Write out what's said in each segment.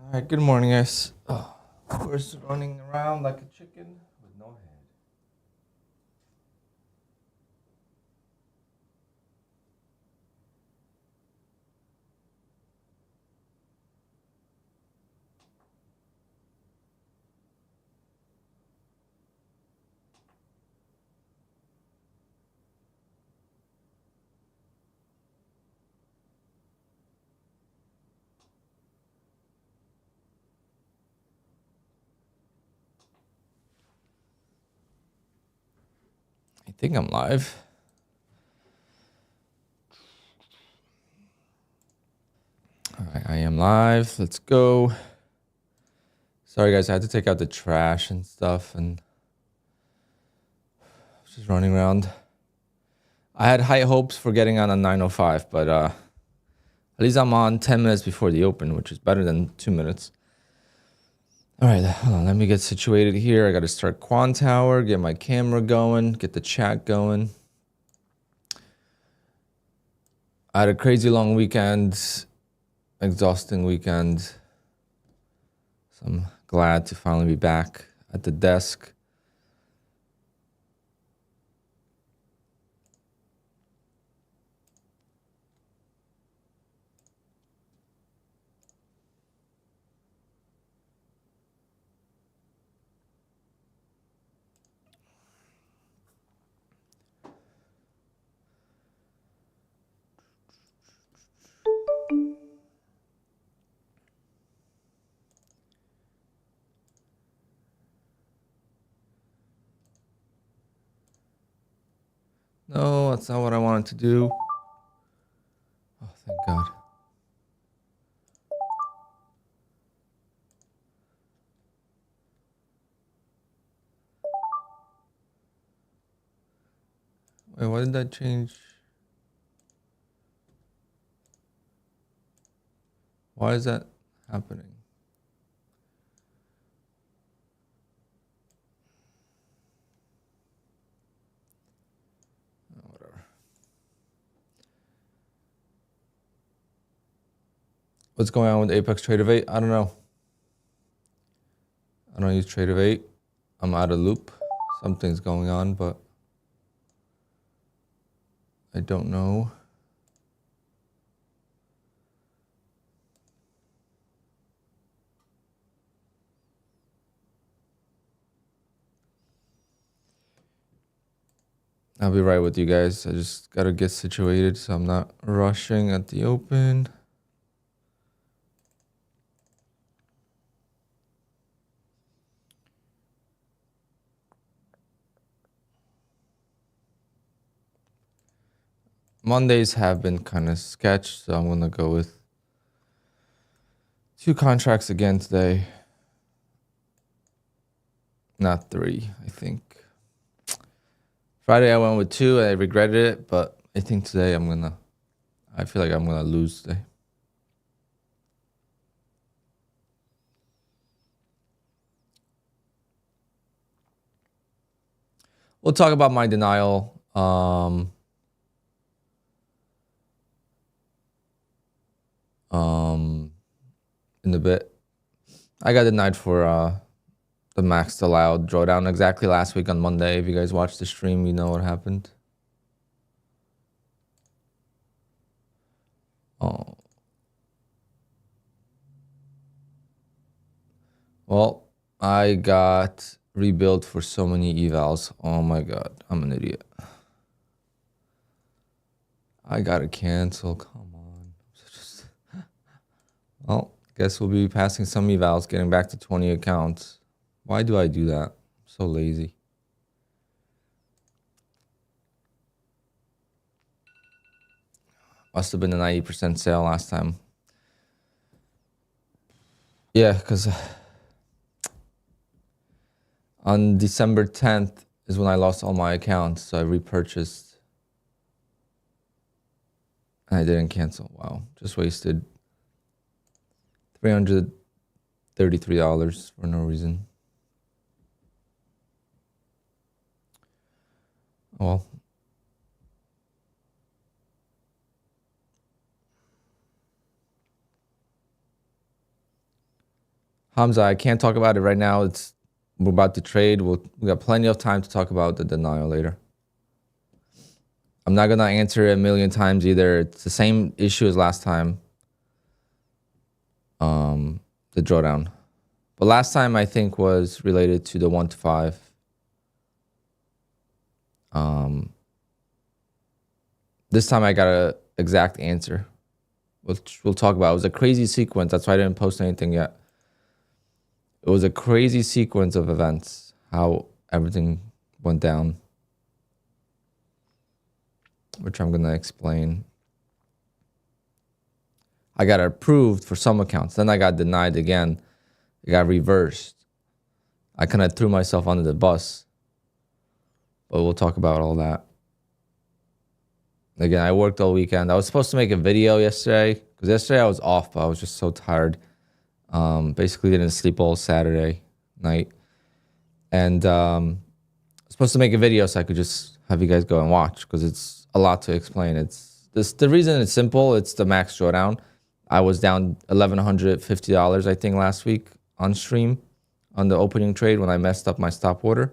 All right, good morning, guys. Oh, of course, running around like a chicken with no head. I think I'm live. All right, I am live. Let's go. Sorry, guys, I had to take out the trash and stuff and just running around. I had high hopes for getting on a 9:05, but at least I'm on 10 minutes before the open, which is better than 2 minutes. All right, hold on. Let me get situated here. I got to start QUANTOWER, get my camera going, get the chat going. I had a crazy long weekend, exhausting weekend. So I'm glad to finally be back at the desk. No, that's not what I wanted to do. Oh, thank God. Wait, why did that change? Why is that happening? Oh, whatever. What's going on with Apex Trade of 8? I don't know. I don't use Trade of 8. I'm out of loop. Something's going on, but I don't know. I'll be right with you guys. I just gotta get situated so I'm not rushing at the open. Mondays have been kind of sketch, so I'm gonna go with 2 contracts again today. Not 3, I think. Friday I went with 2 and I regretted it, but I think today I feel like I'm gonna lose today. We'll talk about my denial in a bit. I got denied for the maxed allowed drawdown exactly last week on Monday. If you guys watched the stream, you know what happened. Oh. Well, I got rebuilt for so many evals. Oh my God, I'm an idiot. I gotta cancel, come on. Well, guess we'll be passing some evals, getting back to 20 accounts. Why do I do that? I'm so lazy. Must have been a 90% sale last time. Yeah, because on December 10th is when I lost all my accounts, so I repurchased. And I didn't cancel. Wow, just wasted $333 for no reason. Well, Hamza, I can't talk about it right now. We're about to trade. We got plenty of time to talk about the denial later. I'm not gonna answer it a million times either. It's the same issue as last time. The drawdown. But last time I think was related to the 1 to 5. This time I got a exact answer. We'll talk about it. It was a crazy sequence. That's why I didn't post anything yet. It was a crazy sequence of events, how everything went down, which I'm going to explain. I got approved for some accounts. Then I got denied again. It got reversed. I kind of threw myself under the bus. But we'll talk about all that. Again, I worked all weekend. I was supposed to make a video yesterday. Because yesterday I was off, but I was just so tired. Basically didn't sleep all Saturday night. And I was supposed to make a video so I could just have you guys go and watch. Because it's a lot to explain. The reason it's simple, it's the max drawdown. I was down $1,150, I think, last week on stream on the opening trade when I messed up my stop order.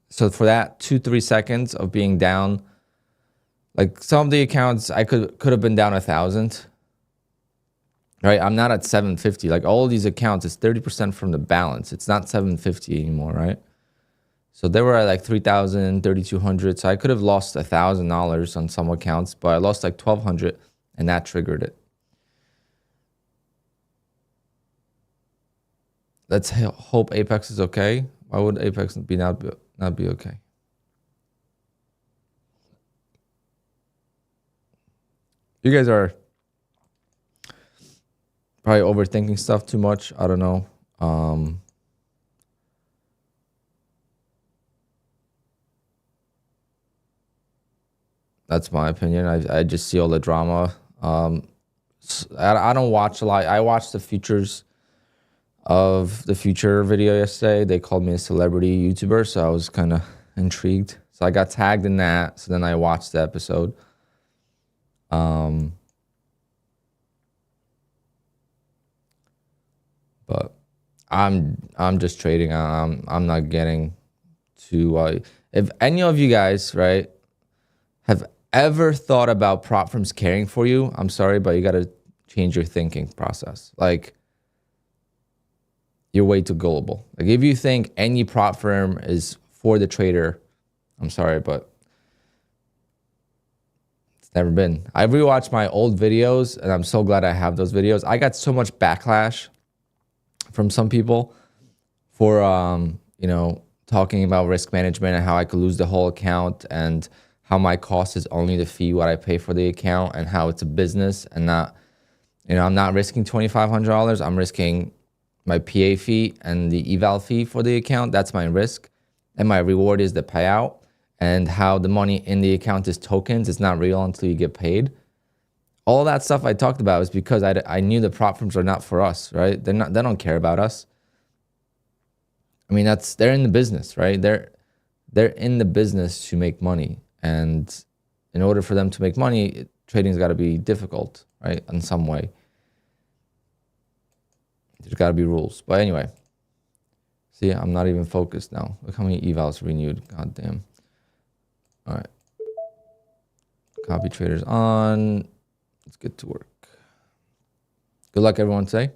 So for that 2-3 seconds of being down, like some of the accounts I could have been down 1,000. Right? I'm not at 750. Like all of these accounts, it's 30% from the balance. It's not 750 anymore, right? So they were at like 3,000, 3,200. So I could have lost $1,000 on some accounts, but I lost like 1,200, and that triggered it. Let's hope Apex is okay. Why would Apex not be okay? You guys are probably overthinking stuff too much. I don't know. That's my opinion. I just see all the drama. I don't watch a lot. I watched the futures of the future video yesterday. They called me a celebrity YouTuber, so I was kind of intrigued. So I got tagged in that. So then I watched the episode. But I'm just trading. I'm not getting to. If any of you guys, right, have ever thought about prop firms caring for you, I'm sorry, but you got to change your thinking process. Like, you're way too gullible. Like, if you think any prop firm is for the trader, I'm sorry, but it's never been. I rewatched my old videos, and I'm so glad I have those videos. I got so much backlash from some people for, talking about risk management and how I could lose the whole account and how my cost is only the fee, what I pay for the account, and how it's a business and not, I'm not risking $2,500. I'm risking my PA fee and the eval fee for the account. That's my risk. And my reward is the payout, and how the money in the account is tokens. It's not real until you get paid. All that stuff I talked about is because I knew the prop firms are not for us, right? They don't care about us. I mean, they're in the business, right? They're in the business to make money. And in order for them to make money, trading's got to be difficult, right? In some way. There's got to be rules. But anyway, see, I'm not even focused now. Look how many evals renewed. God damn. All right. Copy traders on. Let's get to work. Good luck, everyone, today.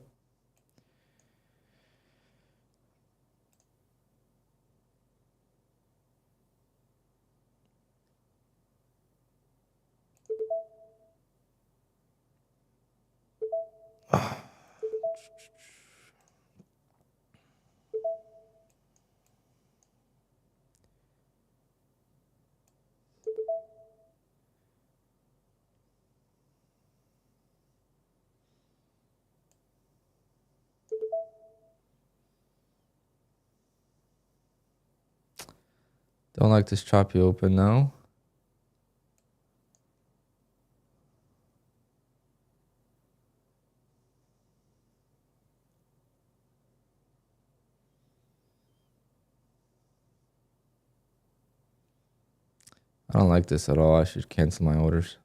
Don't like this choppy open now. I don't like this at all. I should cancel my orders.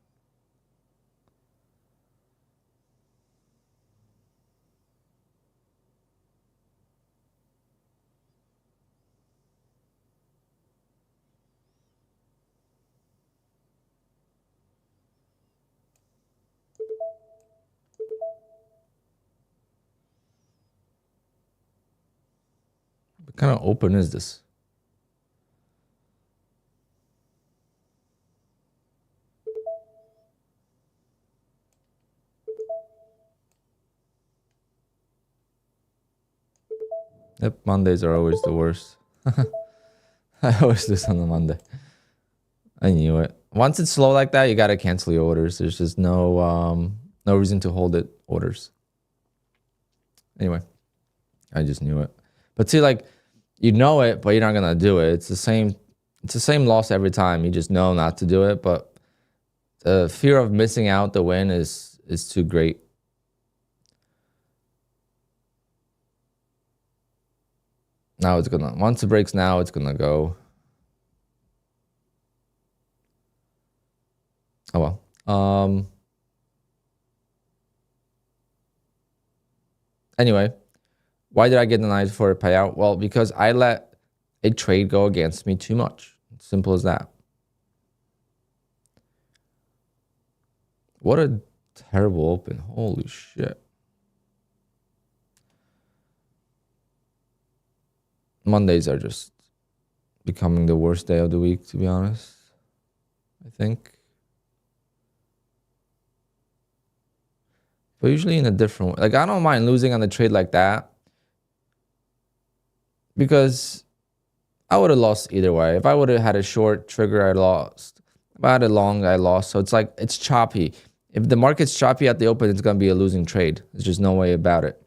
kind of open is this? Yep, Mondays are always the worst. I always lose on the Monday. I knew it. Once it's slow like that, you gotta cancel your orders. There's just no reason to hold it orders. Anyway, I just knew it. But see, like, you know it, but you're not gonna do it. It's the same loss every time. You just know not to do it, but the fear of missing out the win is too great. Now it's gonna, once it breaks now, it's gonna go. Oh well. Anyway, why did I get denied for a payout? Well, because I let a trade go against me too much. Simple as that. What a terrible open. Holy shit. Mondays are just becoming the worst day of the week, to be honest. I think. But usually in a different way. Like, I don't mind losing on a trade like that, because I would have lost either way. If I would have had a short trigger, I lost. If I had a long, I lost. So it's like, it's choppy. If the market's choppy at the open, it's going to be a losing trade. There's just no way about it.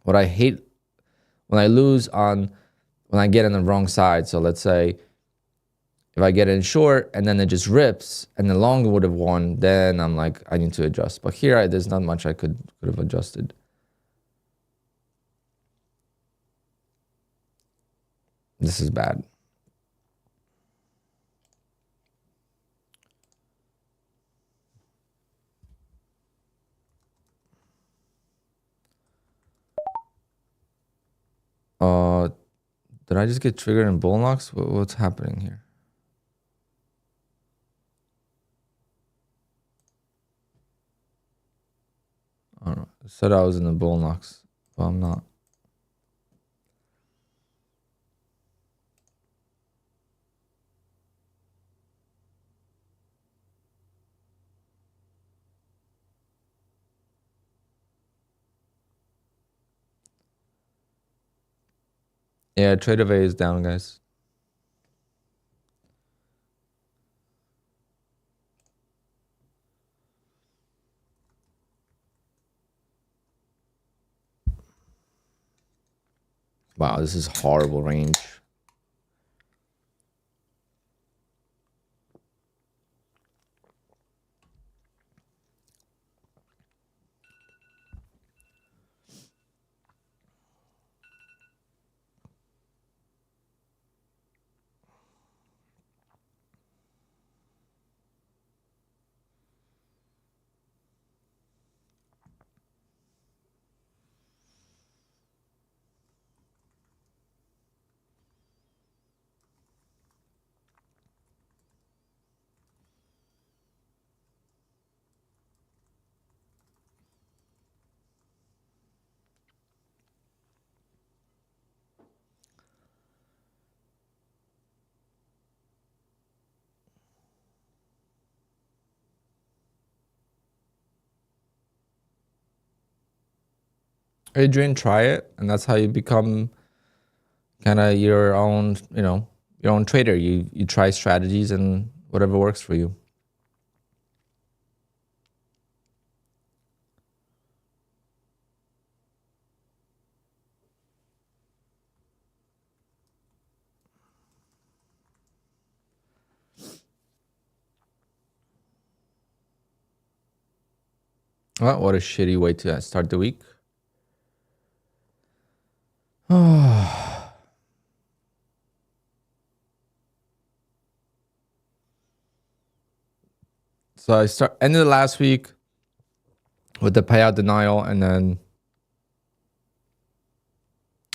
What I hate when I lose on, when I get on the wrong side. So let's say if I get in short and then it just rips and the long would have won, then I'm like, I need to adjust. But here, there's not much I could have adjusted. This is bad. Did I just get triggered in bull knocks? What's happening here? I don't know. I said I was in the bull knocks, but I'm not. Yeah, trade of A is down, guys. Wow, this is horrible range. Adrian, try it, and that's how you become kind of your own, your own trader. You try strategies and whatever works for you. Well, what a shitty way to start the week. So I ended last week with the payout denial, and then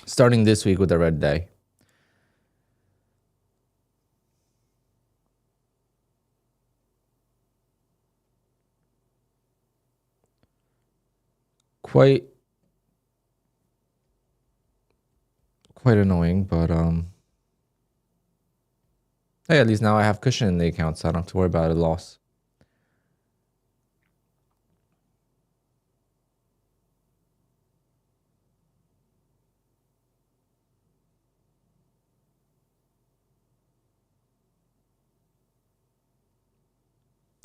starting this week with the red day. Quite quite annoying, but hey, at least now I have cushion in the account, so I don't have to worry about a loss.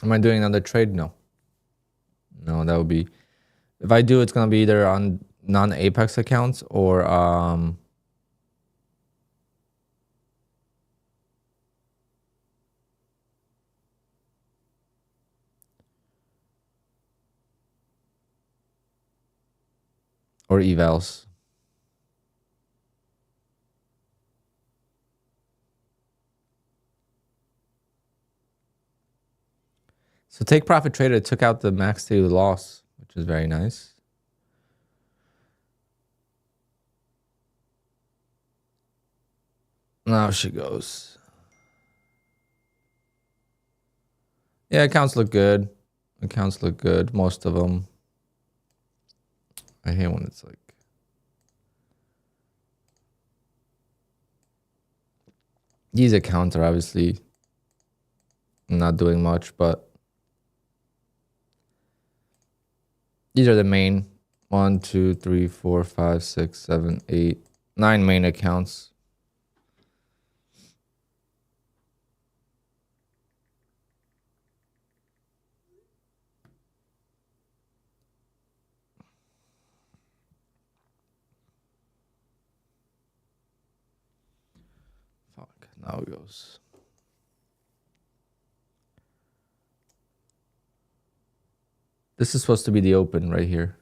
Am I doing another trade? No. No, that would be, if I do, it's gonna be either on non-Apex accounts or evals. So take profit trader took out the max daily loss, which is very nice. Now she goes. Yeah, accounts look good. Accounts look good, most of them. I hate when it's like, these accounts are obviously not doing much, but these are the main 1, 2, 3, 4, 5, 6, 7, 8, 9 main accounts. Fuck, now it goes. This is supposed to be the open right here.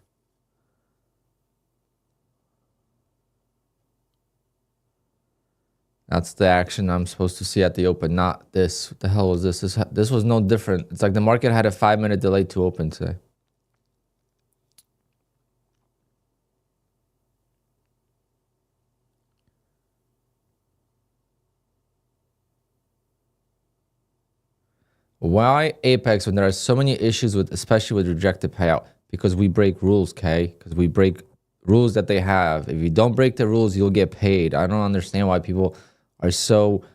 That's the action I'm supposed to see at the open, not this. What the hell was this? This was no different. It's like the market had a 5-minute delay to open today. Why Apex when there are so many issues with, especially with rejected payout? Because we break rules, okay? Because we break rules that they have. If you don't break the rules, you'll get paid. I don't understand why people are so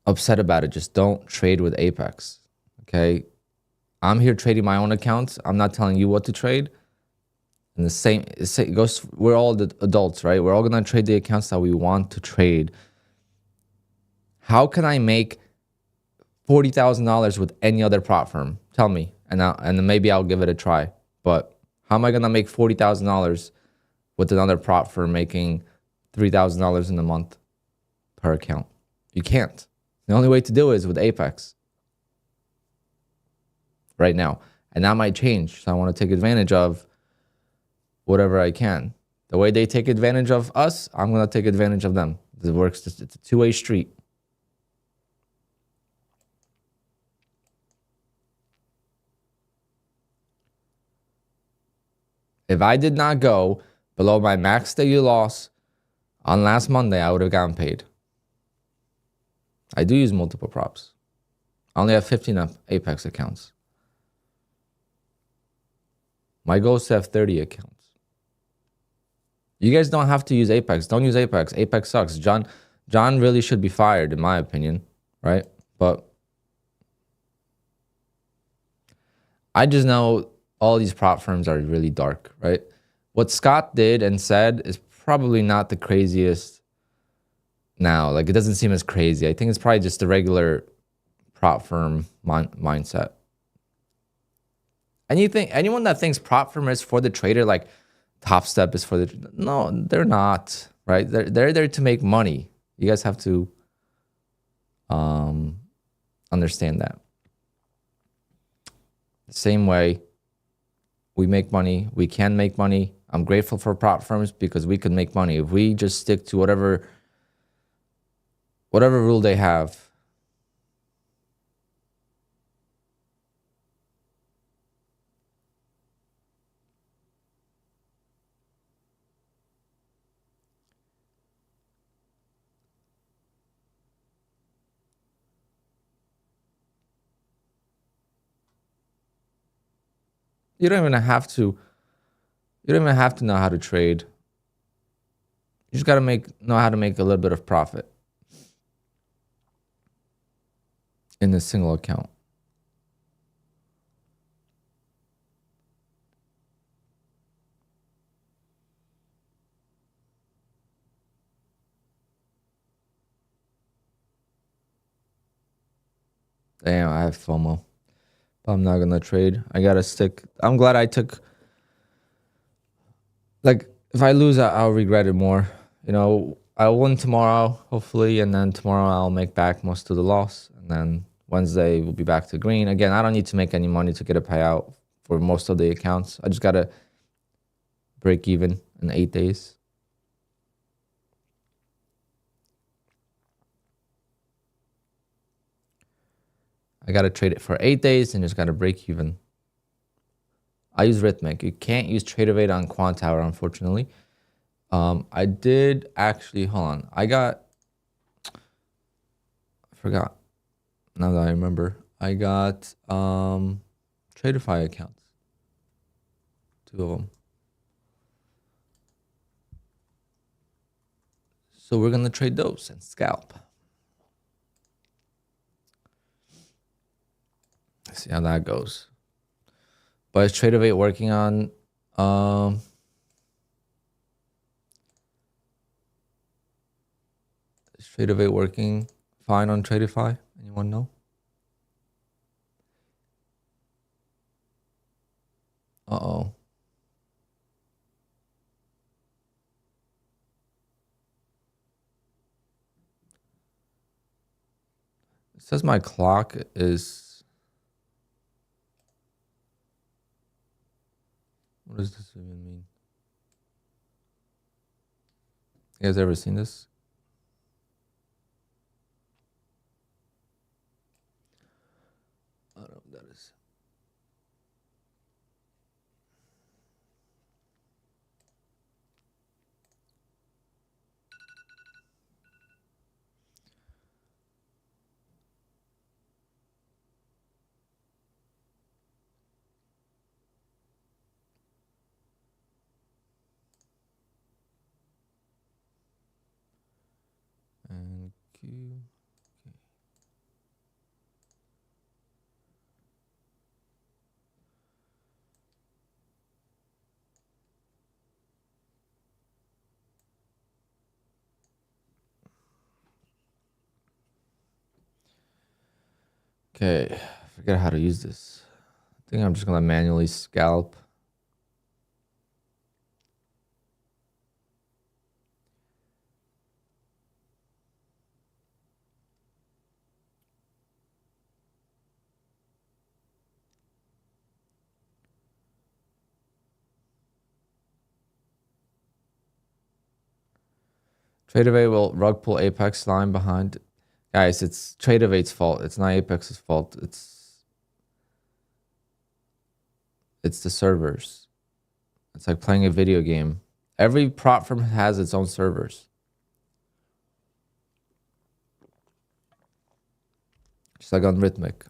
upset about it. Just don't trade with Apex, okay? I'm here trading my own accounts. I'm not telling you what to trade. And the same, it goes, we're all the adults, right? We're all gonna trade the accounts that we want to trade. How can I make $40,000 with any other prop firm? Tell me, and then maybe I'll give it a try. But how am I gonna make $40,000 with another prop firm making $3,000 in a month per account? You can't. The only way to do it is with Apex right now, and that might change. So I want to take advantage of whatever I can. The way they take advantage of us, I'm gonna take advantage of them. It works. It's a two-way street. If I did not go below my max daily loss on last Monday, I would have gotten paid. I do use multiple props. I only have 15 Apex accounts. My goal is to have 30 accounts. You guys don't have to use Apex. Don't use Apex. Apex sucks. John really should be fired, in my opinion, right? But I just know all these prop firms are really dark, right? What Scott did and said is probably not the craziest now. Like, it doesn't seem as crazy. I think it's probably just the regular prop firm mindset. Anyone that thinks prop firm is for the trader, like Top Step is for the, no, they're not, right? They're there to make money. You guys have to understand that. The same way we make money, we can make money. I'm grateful for prop firms because we can make money. If we just stick to whatever rule they have, you don't even have to know how to trade. You just gotta know how to make a little bit of profit in a single account. Damn, I have FOMO. But I'm not gonna trade. I gotta stick. I'm glad I took. Like, if I lose, I'll regret it more. You know, I'll win tomorrow, hopefully, and then tomorrow I'll make back most of the loss, and then Wednesday we'll be back to green. Again, I don't need to make any money to get a payout for most of the accounts. I just gotta break even in 8 days. I gotta trade it for 8 days and just gotta break even. I use Rhythmic. You can't use Tradeovate on QUANTOWER, unfortunately. I did actually, hold on. I forgot. Now that I remember, I got Tradeify accounts. 2 of them. So we're gonna trade those and scalp. Let's see how that goes. But is Tradeovate working on is Tradeovate working fine on Tradeify? Anyone know? Uh-oh. It says my clock is... What does this even mean? You guys ever seen this? I don't know what that is. And Q. Okay, I forget how to use this. I think I'm just gonna manually scalp. Tradeovate will rug pull Apex line behind. Guys, it's Tradeovate's fault. It's not Apex's fault. It's the servers. It's like playing a video game. Every platform has its own servers. Just like on Rhythmic.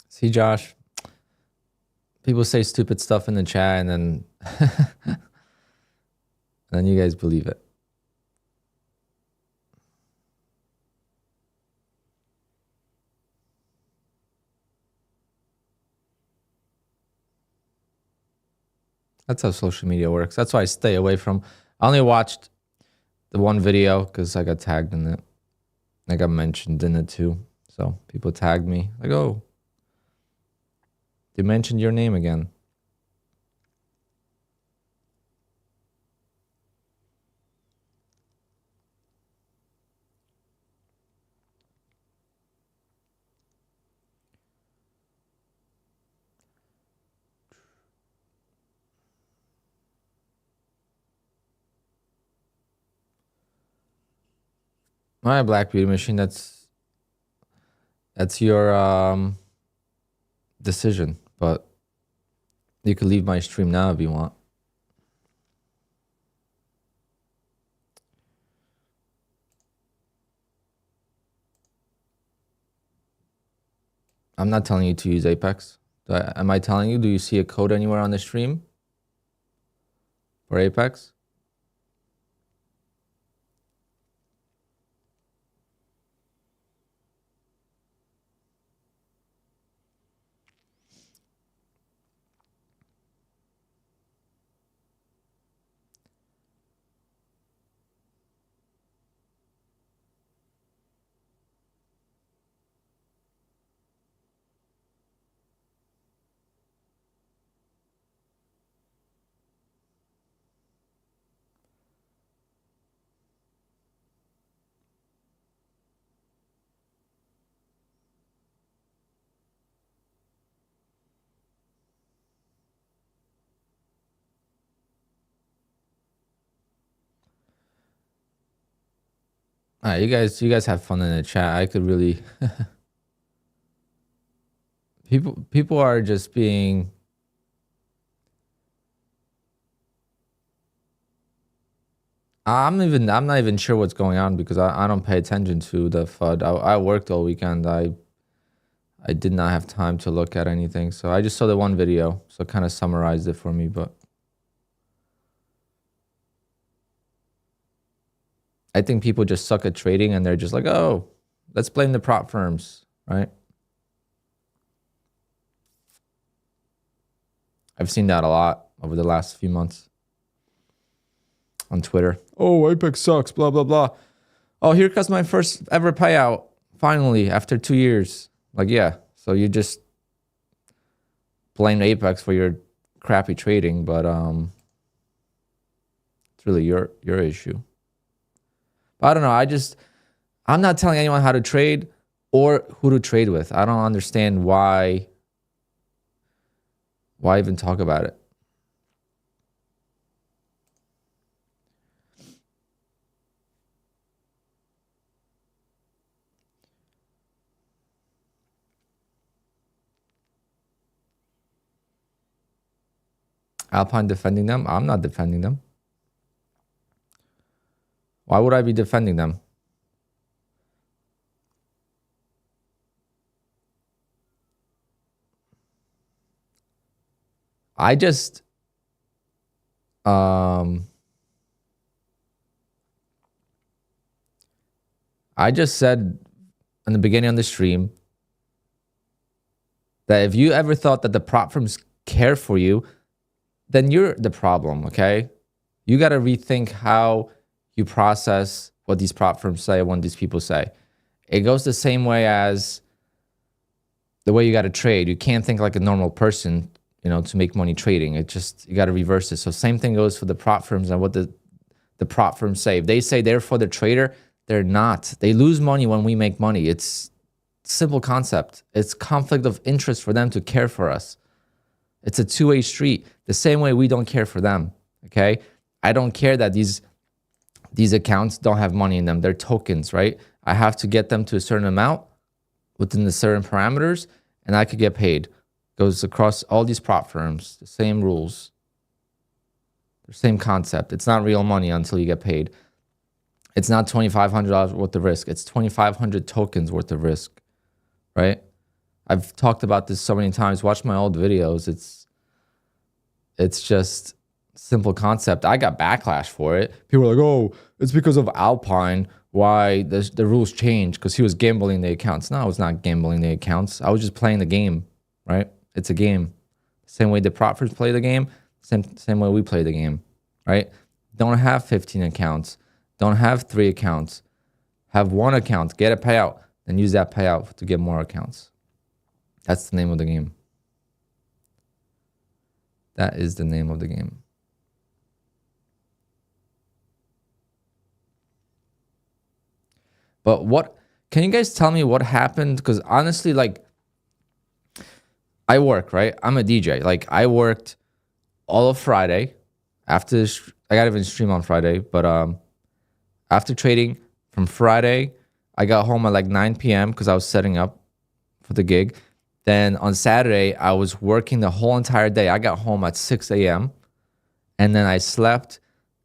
See, Josh, people say stupid stuff in the chat and then and then you guys believe it. That's how social media works. That's why I stay away from. I only watched the one video because I got tagged in it. I got mentioned in it too. So people tagged me. Like, oh, they mentioned your name again. My Black Beauty Machine, that's your decision, but you could leave my stream now if you want. I'm not telling you to use Apex. Am I telling you? Do you see a code anywhere on the stream for Apex? All right, you guys have fun in the chat. I could really people are just being I'm not even sure what's going on because I don't pay attention to the FUD. I worked all weekend. I did not have time to look at anything. So I just saw the one video. So it kind of summarized it for me, but I think people just suck at trading and they're just like, oh, let's blame the prop firms, right? I've seen that a lot over the last few months on Twitter. Oh, Apex sucks, blah, blah, blah. Oh, here comes my first ever payout. Finally, after 2 years. Like, yeah. So you just blame Apex for your crappy trading, but it's really your issue. But I don't know. I'm not telling anyone how to trade or who to trade with. I don't understand why even talk about it. Alpine defending them? I'm not defending them. Why would I be defending them? I just said in the beginning of the stream that if you ever thought that the prop firms care for you, then you're the problem, okay? You got to rethink how you process what these prop firms say and what these people say. It goes the same way as the way you got to trade. You can't think like a normal person, you know, to make money trading. It just, you got to reverse it. So same thing goes for the prop firms and what the prop firms say. If they say they're for the trader, they're not. They lose money when we make money. It's simple concept. It's conflict of interest for them to care for us. It's a two-way street. The same way we don't care for them, okay? I don't care that these accounts don't have money in them. They're tokens, right? I have to get them to a certain amount within the certain parameters, and I could get paid. Goes across all these prop firms, the same rules, the same concept. It's not real money until you get paid. It's not $2,500 worth of risk. It's 2,500 tokens worth of risk, right? I've talked about this so many times. Watch my old videos. It's just simple concept. I got backlash for it. People are like, oh, it's because of Alpine why the rules changed because he was gambling the accounts. No, I was not gambling the accounts. I was just playing the game, right? It's a game. Same way the prop firms play the game, same way we play the game, right? Don't have 15 accounts. Don't have 3 accounts. Have 1 account. Get a payout. Then use that payout to get more accounts. That's the name of the game. That is the name of the game. But what, can you guys tell me what happened? Because honestly, like, I work, right? I'm a DJ. Like, I worked all of Friday. After I got even stream on Friday, but after trading from Friday I got home at like 9 p.m. because I was setting up for the gig. Then on Saturday, I was working the whole entire day. I got home at 6 a.m. and then I slept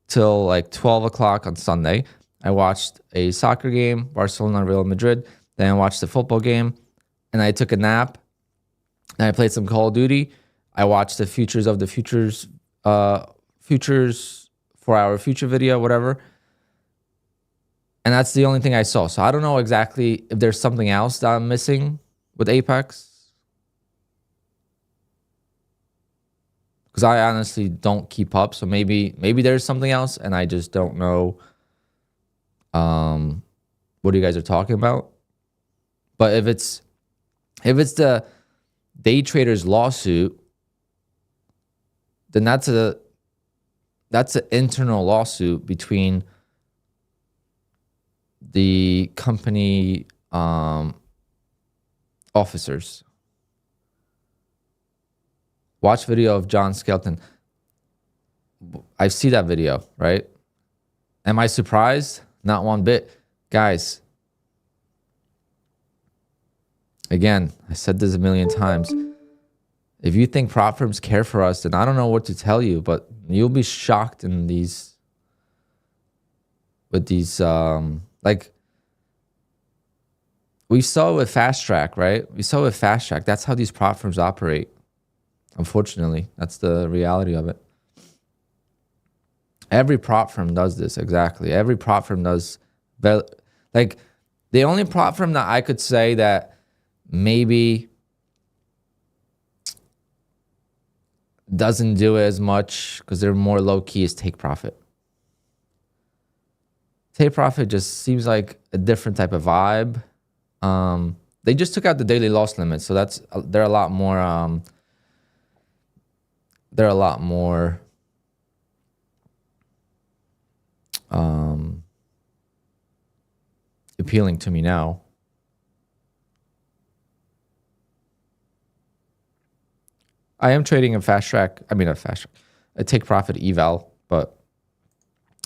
till like 12 o'clock on Sunday. I watched a soccer game, Barcelona, Real Madrid. Then I watched the football game, and I took a nap. And I played some Call of Duty. I watched the Futures of the Futures, Futures 4-hour future video, whatever. And that's the only thing I saw. So I don't know exactly if there's something else that I'm missing with Apex, because I honestly don't keep up. So maybe there's something else, and I just don't know what you guys are talking about. But if it's the day traders lawsuit, then that's an internal lawsuit between the company officers. Watch video of John Skelton. I see that video, right? Am I surprised? Not one bit. Guys, again, I said this a million times. If you think prop firms care for us, then I don't know what to tell you, but you'll be shocked with these like we saw with Fast Track, right? We saw with Fast Track. That's how these prop firms operate. Unfortunately, that's the reality of it. Every prop firm does this, exactly. Every prop firm does, like, the only prop firm that I could say that maybe doesn't do it as much because they're more low-key is Take Profit. Take Profit just seems like a different type of vibe. They just took out the daily loss limit, so they're a lot more appealing to me now. I am trading a Fast Track. I mean, a Take Profit eval, but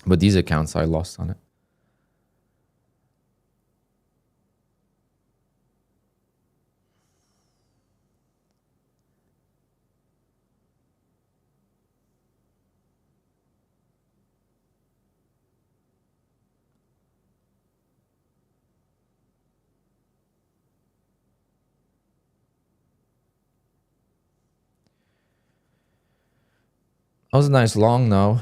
with these accounts, I lost on it. That was a nice long, though.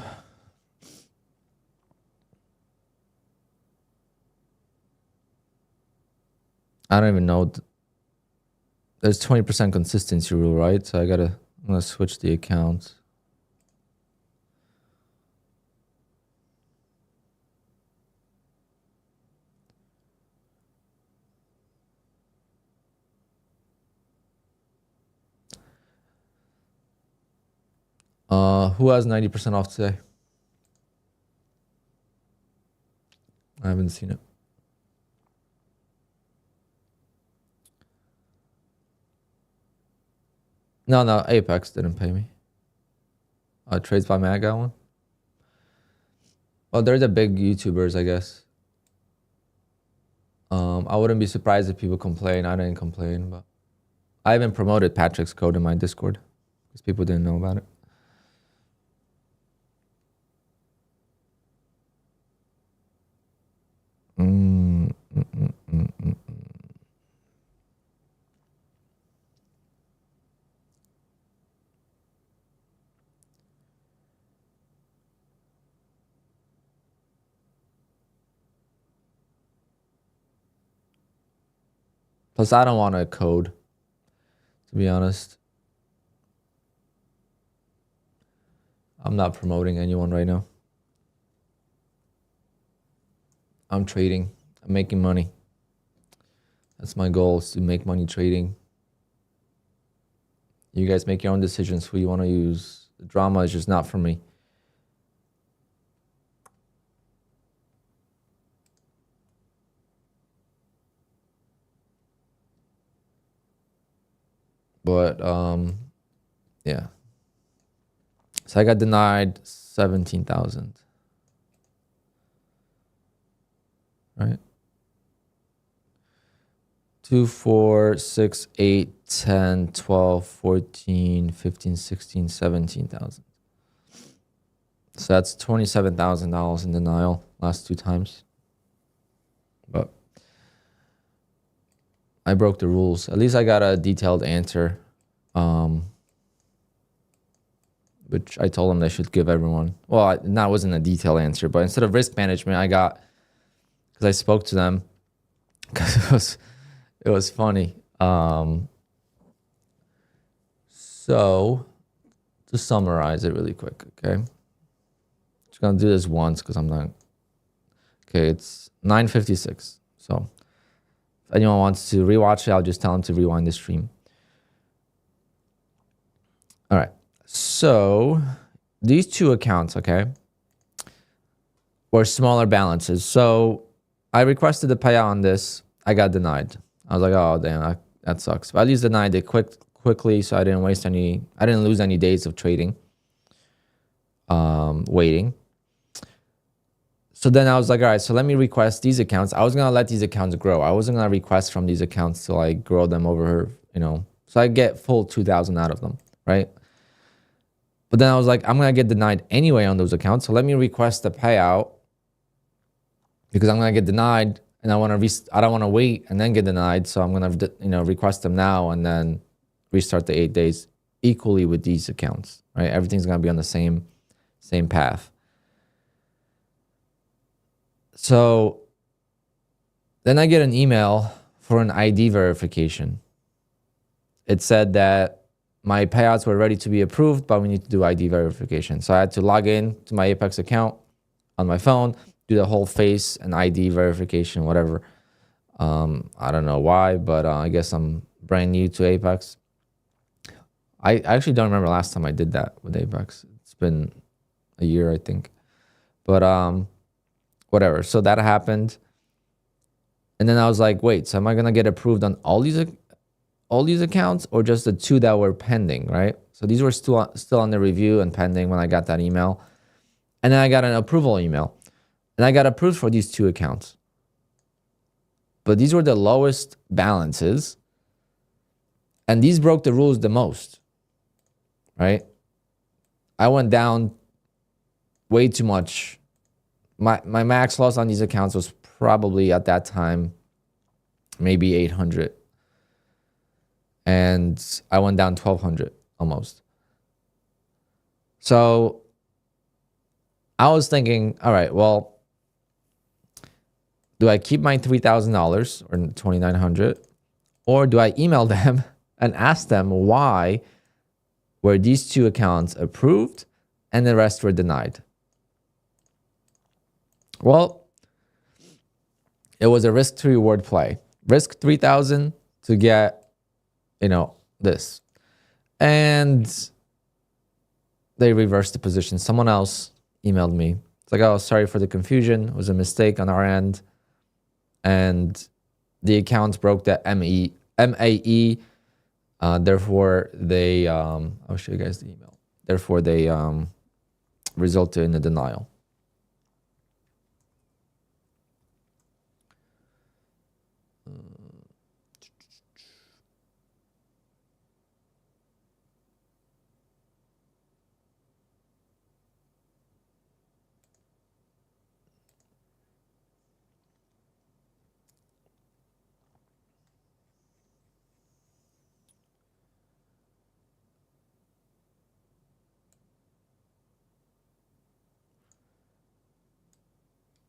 I don't even know. There's 20% consistency rule, right? So I'm gonna switch the accounts. Who has 90% off today? I haven't seen it. No, Apex didn't pay me. Trades by Mag got one. Well, they're the big YouTubers, I guess. I wouldn't be surprised if people complain. I didn't complain, but I haven't promoted Patrick's code in my Discord because people didn't know about it. Plus, I don't want a code, to be honest. I'm not promoting anyone right now. I'm trading. I'm making money. That's my goal, is to make money trading. You guys make your own decisions who you want to use. The drama is just not for me. But yeah. So I got denied 17,000. Right? 2, 4, 6, 8, 10, 12, 14, 15, 16, 17,000. So that's $27,000 in denial last 2 times. But I broke the rules. At least I got a detailed answer, which I told them they should give everyone. Well, that wasn't a detailed answer, but instead of risk management, I got, because I spoke to them, because it was funny. So to summarize it really quick, okay? Just gonna do this once because I'm not. Okay, it's 9:56. So if anyone wants to rewatch it, I'll just tell them to rewind the stream. All right. So these 2 accounts, okay, were smaller balances. So I requested the payout on this. I got denied. I was like, oh, damn, that sucks. But at least denied it quickly, so I didn't lose any days of trading, waiting. So then I was like, all right, so let me request these accounts. I was going to let these accounts grow. I wasn't going to request from these accounts till I grow them over, so I get full 2,000 out of them, right? But then I was like, I'm going to get denied anyway on those accounts. So let me request the payout because I'm going to get denied and I don't want to wait and then get denied. So I'm going to, request them now and then restart the 8 days equally with these accounts, right? Everything's going to be on the same path. So then I get an email for an ID verification. It said that my payouts were ready to be approved, but we need to do ID verification. So I had to log in to my Apex account on my phone, do the whole face and ID verification, whatever. I don't know why, but I guess I'm brand new to Apex. I actually don't remember last time I did that with Apex. It's been a year, I think. But whatever. So that happened. And then I was like, wait, so am I going to get approved on all these accounts or just the 2 that were pending, right? So these were still under review and pending when I got that email. And then I got an approval email. And I got approved for these 2 accounts. But these were the lowest balances. And these broke the rules the most, right? I went down way too much. My max loss on these accounts was probably at that time maybe 800. And I went down 1,200 almost. So I was thinking, all right, well, do I keep my $3,000 or $2,900, or do I email them and ask them why were these 2 accounts approved and the rest were denied? Well, it was a risk to reward play. Risk 3,000 to get, this. And they reversed the position. Someone else emailed me. It's like, oh, sorry for the confusion. It was a mistake on our end. And the accounts broke the MAE. Therefore, they, I'll show you guys the email. Therefore, they resulted in a denial.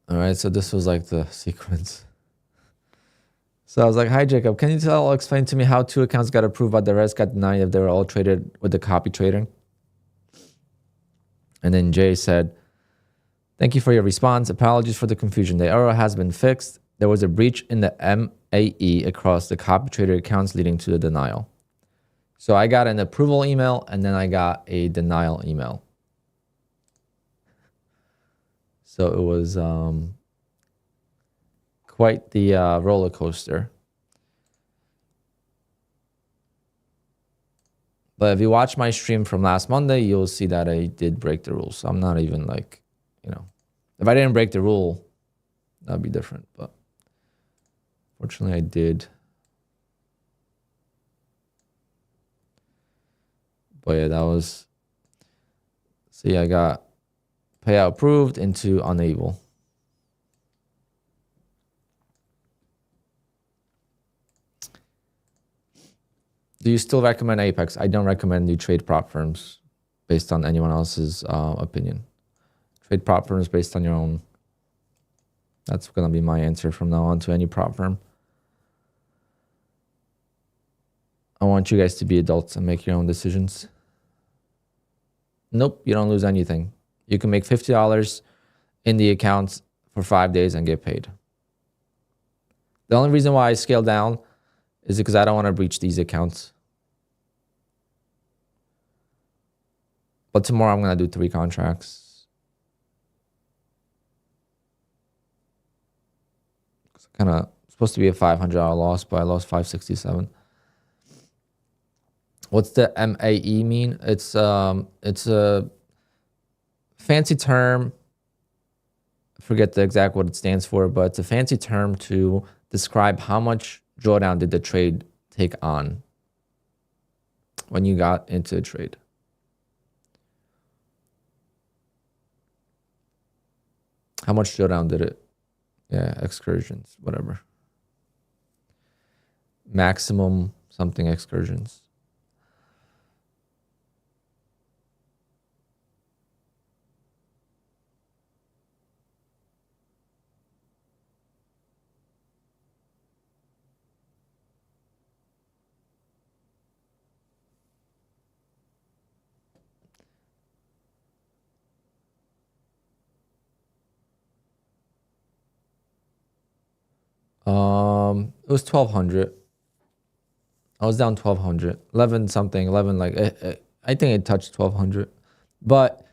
All right, so this was like the sequence. So I was like, hi, Jacob, can you explain to me how 2 accounts got approved but the rest got denied if they were all traded with the copy trading? And then Jay said, thank you for your response. Apologies for the confusion. The error has been fixed. There was a breach in the MAE across the copy traded accounts leading to the denial. So I got an approval email and then I got a denial email. So it was quite the roller coaster. But if you watch my stream from last Monday, you'll see that I did break the rules. So I'm not even like, if I didn't break the rule, that'd be different. But fortunately, I did But yeah, that was, see, I got payout approved into unable. Do you still recommend Apex? I don't recommend you trade prop firms based on anyone else's opinion. Trade prop firms based on your own. That's going to be my answer from now on to any prop firm. I want you guys to be adults and make your own decisions. Nope, you don't lose anything. You can make $50 in the accounts for 5 days and get paid. The only reason why I scale down is because I don't want to breach these accounts. But tomorrow I'm going to do 3 contracts. It's kind of supposed to be a $500 loss, but I lost $567. What's the MAE mean? It's a fancy term. I forget the exact what it stands for, but it's a fancy term to describe how much drawdown did the trade take on when you got into a trade. How much drawdown did it? Yeah, excursions, whatever. Maximum something excursions. It was 1200. I was down 1200, 11 something, 11 like I think it touched 1200, but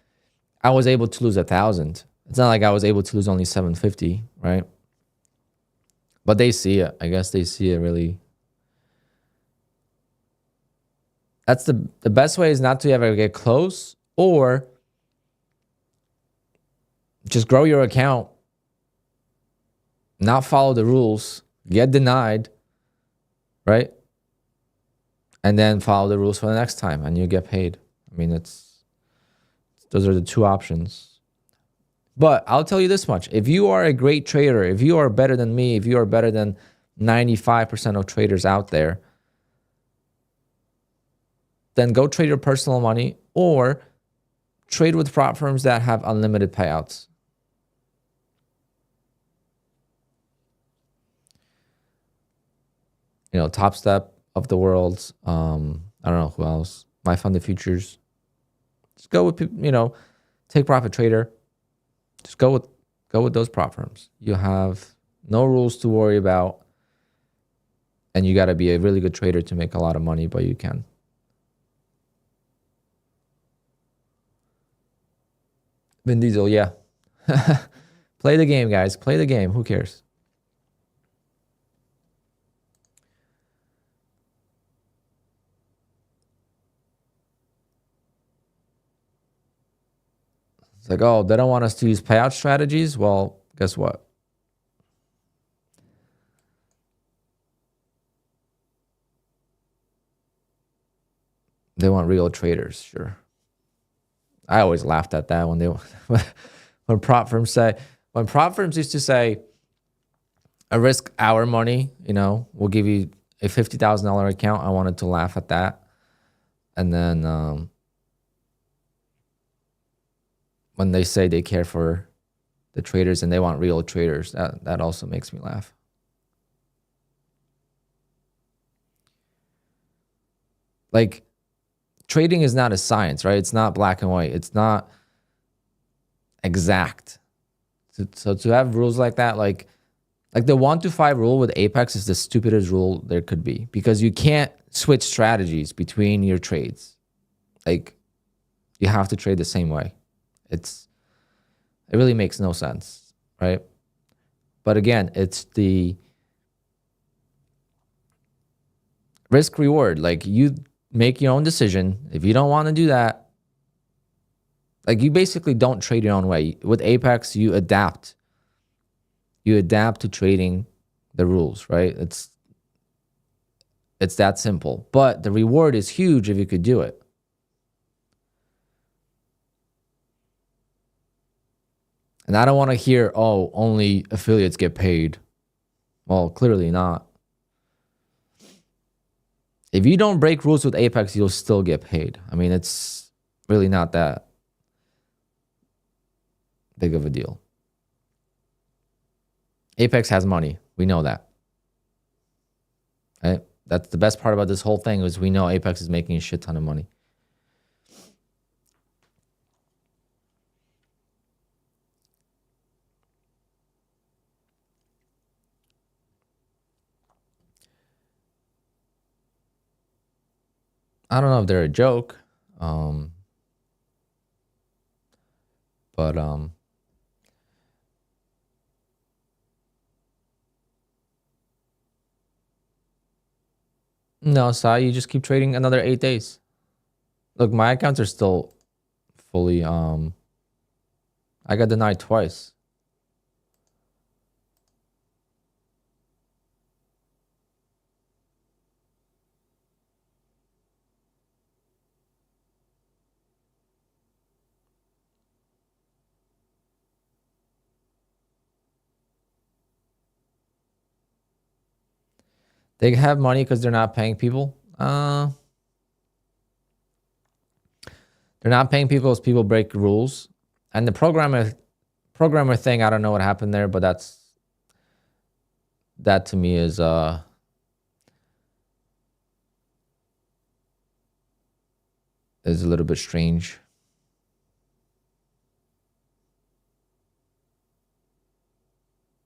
I was able to lose 1,000. It's not like I was able to lose only 750, right? But they see it. I guess they see it really. That's the best way is not to ever get close or just grow your account, not follow the rules, get denied, right? And then follow the rules for the next time and you get paid. I mean, those are the 2 options. But I'll tell you this much. If you are a great trader, if you are better than me, if you are better than 95% of traders out there, then go trade your personal money or trade with prop firms that have unlimited payouts. You know, Top Step of the world. I don't know who else. My Funded Futures. Just go with, you know, Take Profit Trader. Just go with those prop firms. You have no rules to worry about, and you got to be a really good trader to make a lot of money, but you can. Vin Diesel, yeah. Play the game, guys. Play the game. Who cares? It's like, oh, they don't want us to use payout strategies? Well, guess what? They want real traders, sure. I always laughed at that when when prop firms used to say, I risk our money, you know, we'll give you a $50,000 account. I wanted to laugh at that. And then when they say they care for the traders and they want real traders, that also makes me laugh. Like, trading is not a science, right? It's not black and white. It's not exact. So to have rules like that, like the 1 to 5 rule with Apex is the stupidest rule there could be, because you can't switch strategies between your trades. Like, you have to trade the same way. It really makes no sense, right? But again, it's the risk reward. Like, you make your own decision. If you don't want to do that, like, you basically don't trade your own way. With Apex, you adapt. You adapt to trading the rules, right? It's that simple. But the reward is huge if you could do it. And I don't want to hear, oh, only affiliates get paid. Well, clearly not. If you don't break rules with Apex, you'll still get paid. I mean, it's really not that big of a deal. Apex has money. We know that. Right? That's the best part about this whole thing is we know Apex is making a shit ton of money. I don't know if they're a joke, but no, Sai, you just keep trading another 8 days. Look, my accounts are still fully I got denied twice. They have money because they're not paying people. They're not paying people as people break rules. And the programmer thing, I don't know what happened there, but that to me is a little bit strange.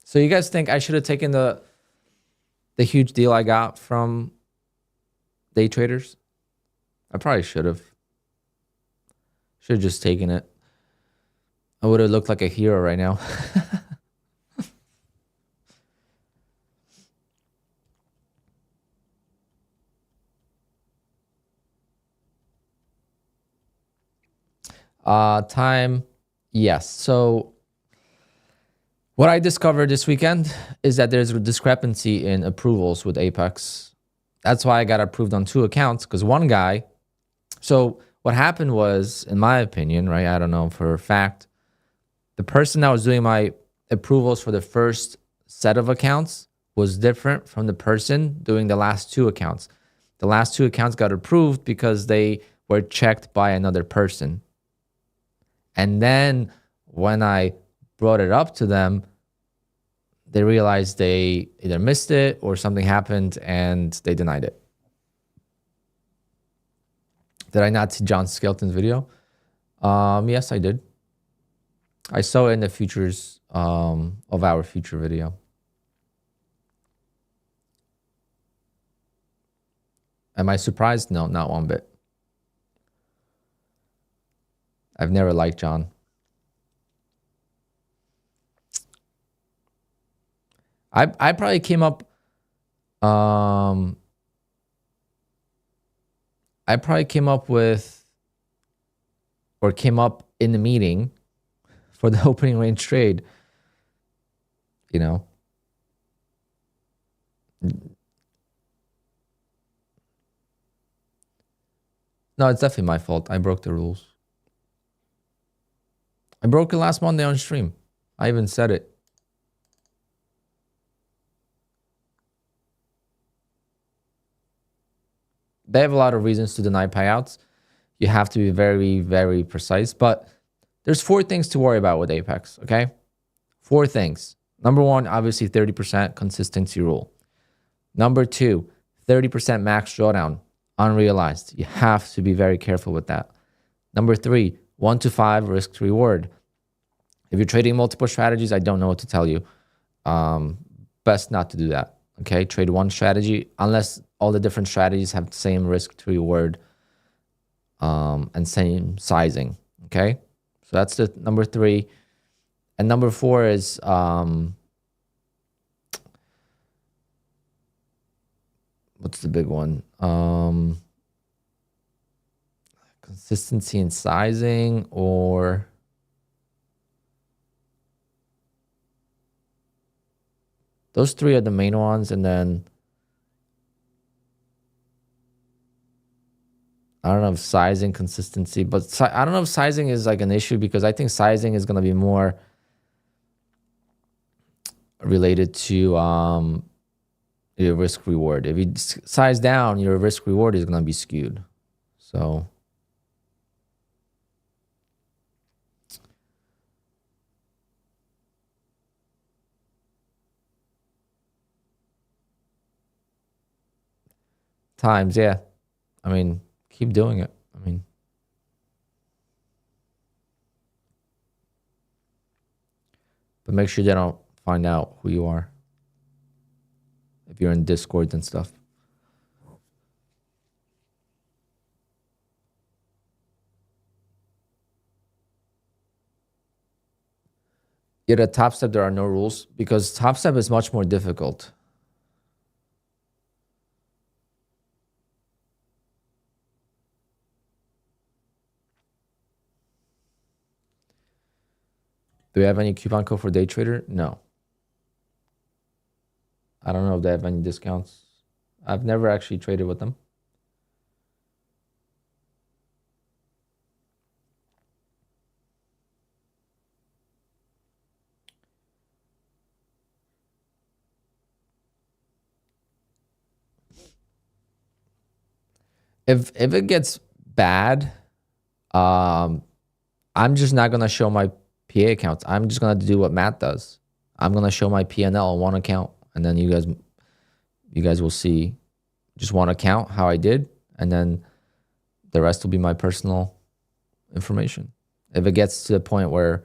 So you guys think I should have taken the huge deal I got from day traders? I probably should have. Should have just taken it. I would have looked like a hero right now. Time. Yes. So what I discovered this weekend is that there's a discrepancy in approvals with Apex. That's why I got approved on 2 accounts, because one guy. So what happened was, in my opinion, right? I don't know for a fact. The person that was doing my approvals for the first set of accounts was different from the person doing the last 2 accounts. The last 2 accounts got approved because they were checked by another person. And then when I brought it up to them, they realized they either missed it or something happened and they denied it. Did I not see John Skelton's video? Yes, I did. I saw it in the futures of our future video. Am I surprised? No, not one bit. I've never liked John. I probably came up I probably came up with or came up in the meeting for the opening range trade, you know. No, it's definitely my fault. I broke the rules. I broke it last Monday on stream. I even said it. They have a lot of reasons to deny payouts. You have to be very, very precise. But there's 4 things to worry about with Apex, okay? 4 things. Number 1, obviously 30% consistency rule. Number 2, 30% max drawdown, unrealized. You have to be very careful with that. Number 3, 1 to 5 risk to reward. If you're trading multiple strategies, I don't know what to tell you. Best not to do that. Okay, trade one strategy unless all the different strategies have the same risk to reward and same sizing. Okay, so that's the number 3. And number 4 is what's the big one? Consistency in sizing, or those 3 are the main ones. And then I don't know if sizing, consistency, but I don't know if sizing is like an issue, because I think sizing is going to be more related to your risk reward. If you size down, your risk reward is going to be skewed. So times, yeah. I mean, keep doing it. I mean, but make sure they don't find out who you are if you're in Discord and stuff. Yet at Top Step, there are no rules because Top Step is much more difficult. Do we have any coupon code for day trader? No. I don't know if they have any discounts. I've never actually traded with them. If it gets bad, I'm just not gonna show my PA accounts. I'm just gonna do what Matt does. I'm gonna show my P&L on one account, and then you guys will see just one account how I did, and then the rest will be my personal information. If it gets to the point where,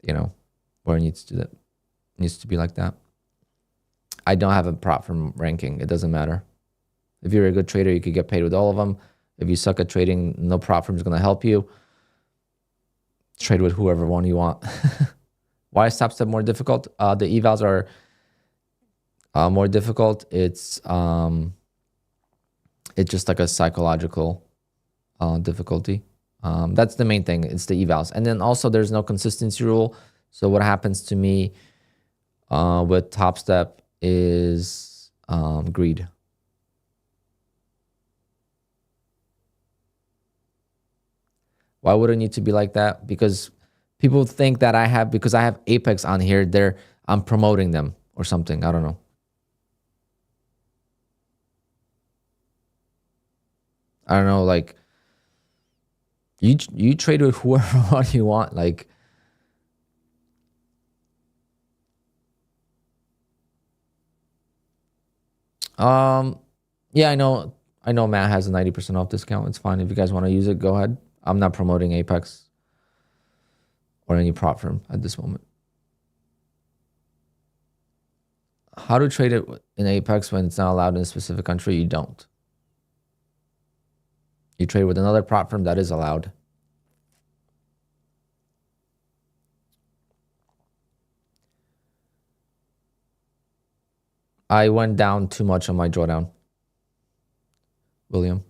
where it needs to be like that. I don't have a prop firm ranking. It doesn't matter. If you're a good trader, you could get paid with all of them. If you suck at trading, no prop firm is going to help you. Trade with whoever one you want. Why is Top Step more difficult? The evals are more difficult. It's just like a psychological difficulty. That's the main thing. It's the evals. And then also there's no consistency rule. So what happens to me with Top Step is greed. Why would it need to be like that? Because people think that because I have Apex on here, I'm promoting them or something. I don't know. I don't know, like you trade with whoever you want. Like yeah, I know Matt has a 90% off discount. It's fine. If you guys want to use it, go ahead. I'm not promoting Apex or any prop firm at this moment. How to trade it in Apex when it's not allowed in a specific country? You don't. You trade with another prop firm that is allowed. I went down too much on my drawdown, William.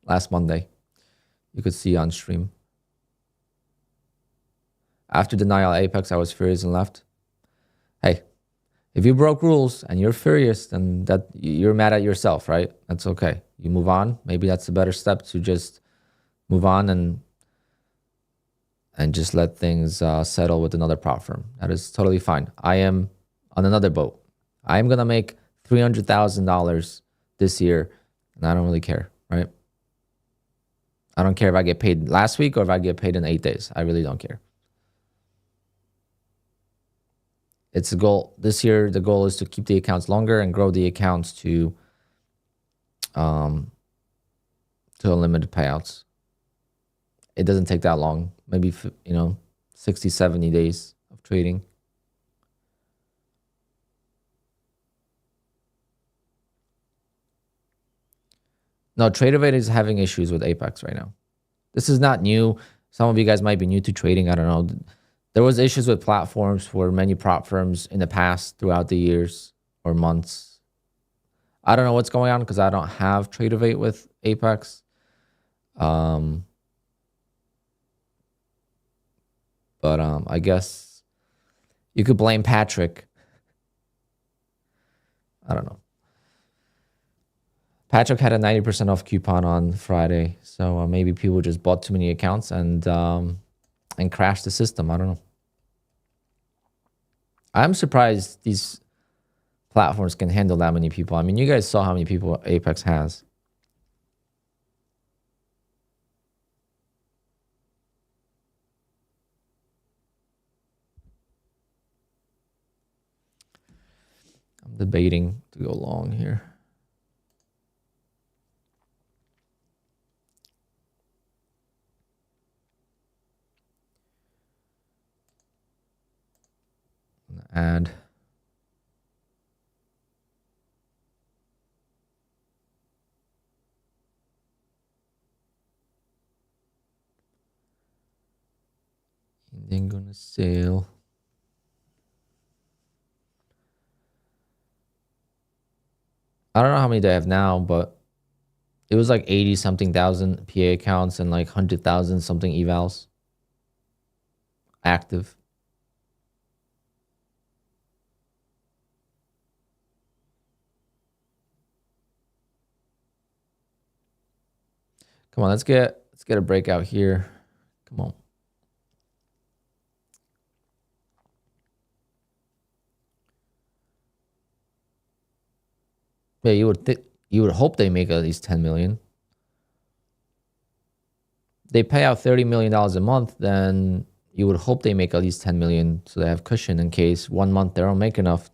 Last Monday. You could see on stream. After denial Apex, I was furious and left. Hey, if you broke rules and you're furious, then that you're mad at yourself, right? That's okay. You move on. Maybe that's a better step to just move on and just let things settle with another prop firm. That is totally fine. I am on another boat. I am gonna make $300,000 this year, and I don't really care, right? I don't care if I get paid last week or if I get paid in 8 days. I really don't care. It's a goal. This year, the goal is to keep the accounts longer and grow the accounts to unlimited payouts. It doesn't take that long. Maybe, 60, 70 days of trading. No, Tradeovate is having issues with Apex right now. This is not new. Some of you guys might be new to trading. I don't know. There was issues with platforms for many prop firms in the past throughout the years or months. I don't know what's going on because I don't have Tradeovate with Apex. But I guess you could blame Patrick. I don't know. Patrick had a 90% off coupon on Friday, so maybe people just bought too many accounts and crashed the system. I don't know. I'm surprised these platforms can handle that many people. I mean, you guys saw how many people Apex has. I'm debating to go long here. Add. And then gonna sell. I don't know how many they have now, but it was like 80 something thousand PA accounts and like 100,000 something evals active. Come on, let's get a breakout here. Come on. Yeah, you would hope they make at least 10 million. They pay out $30 million a month, then you would hope they make at least 10 million so they have cushion in case 1 month they don't make enough.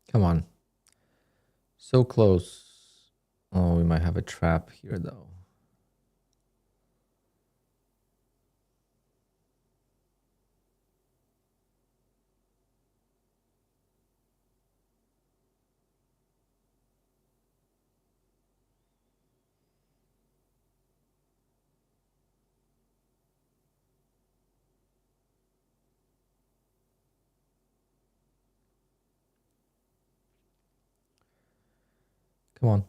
Come on. So close. Oh, we might have a trap here though. Come on.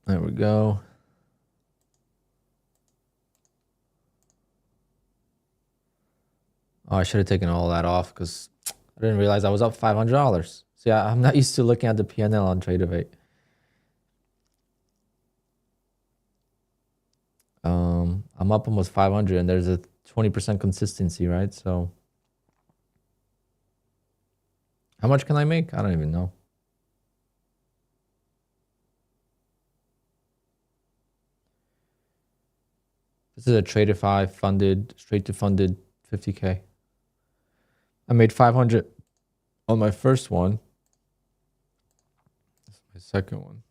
There we go. Oh, I should have taken all that off because I didn't realize I was up $500. So yeah, I'm not used to looking at the PNL on Tradeovate. I'm up almost 500 and there's a 20% consistency, right? So how much can I make? I don't even know. This is a Tradeify funded, straight to funded 50K. I made 500 on my first one. This is my second one.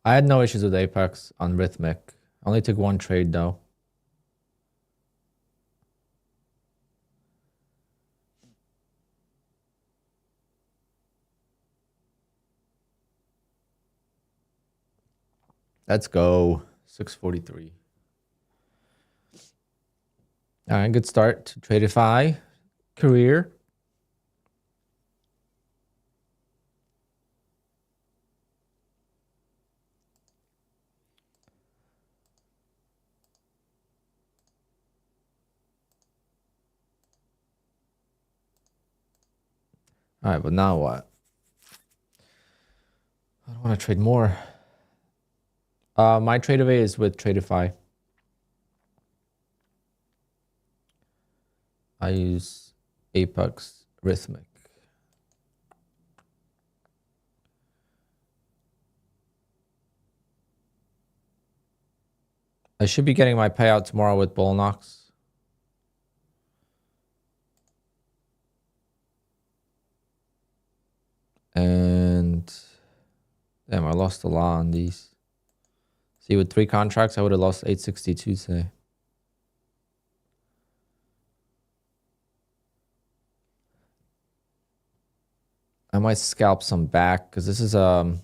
I had no issues with Apex on Rhythmic. I only took one trade though. Let's go. 643. All right, good start to Tradeify career. All right, but now what? I don't want to trade more. My Tradeaway is with Tradeify. I use Apex Rhythmic. I should be getting my payout tomorrow with Bullnox. And damn, I lost a lot on these. See, with 3 contracts, I would have lost 862 today. I might scalp some back because this is end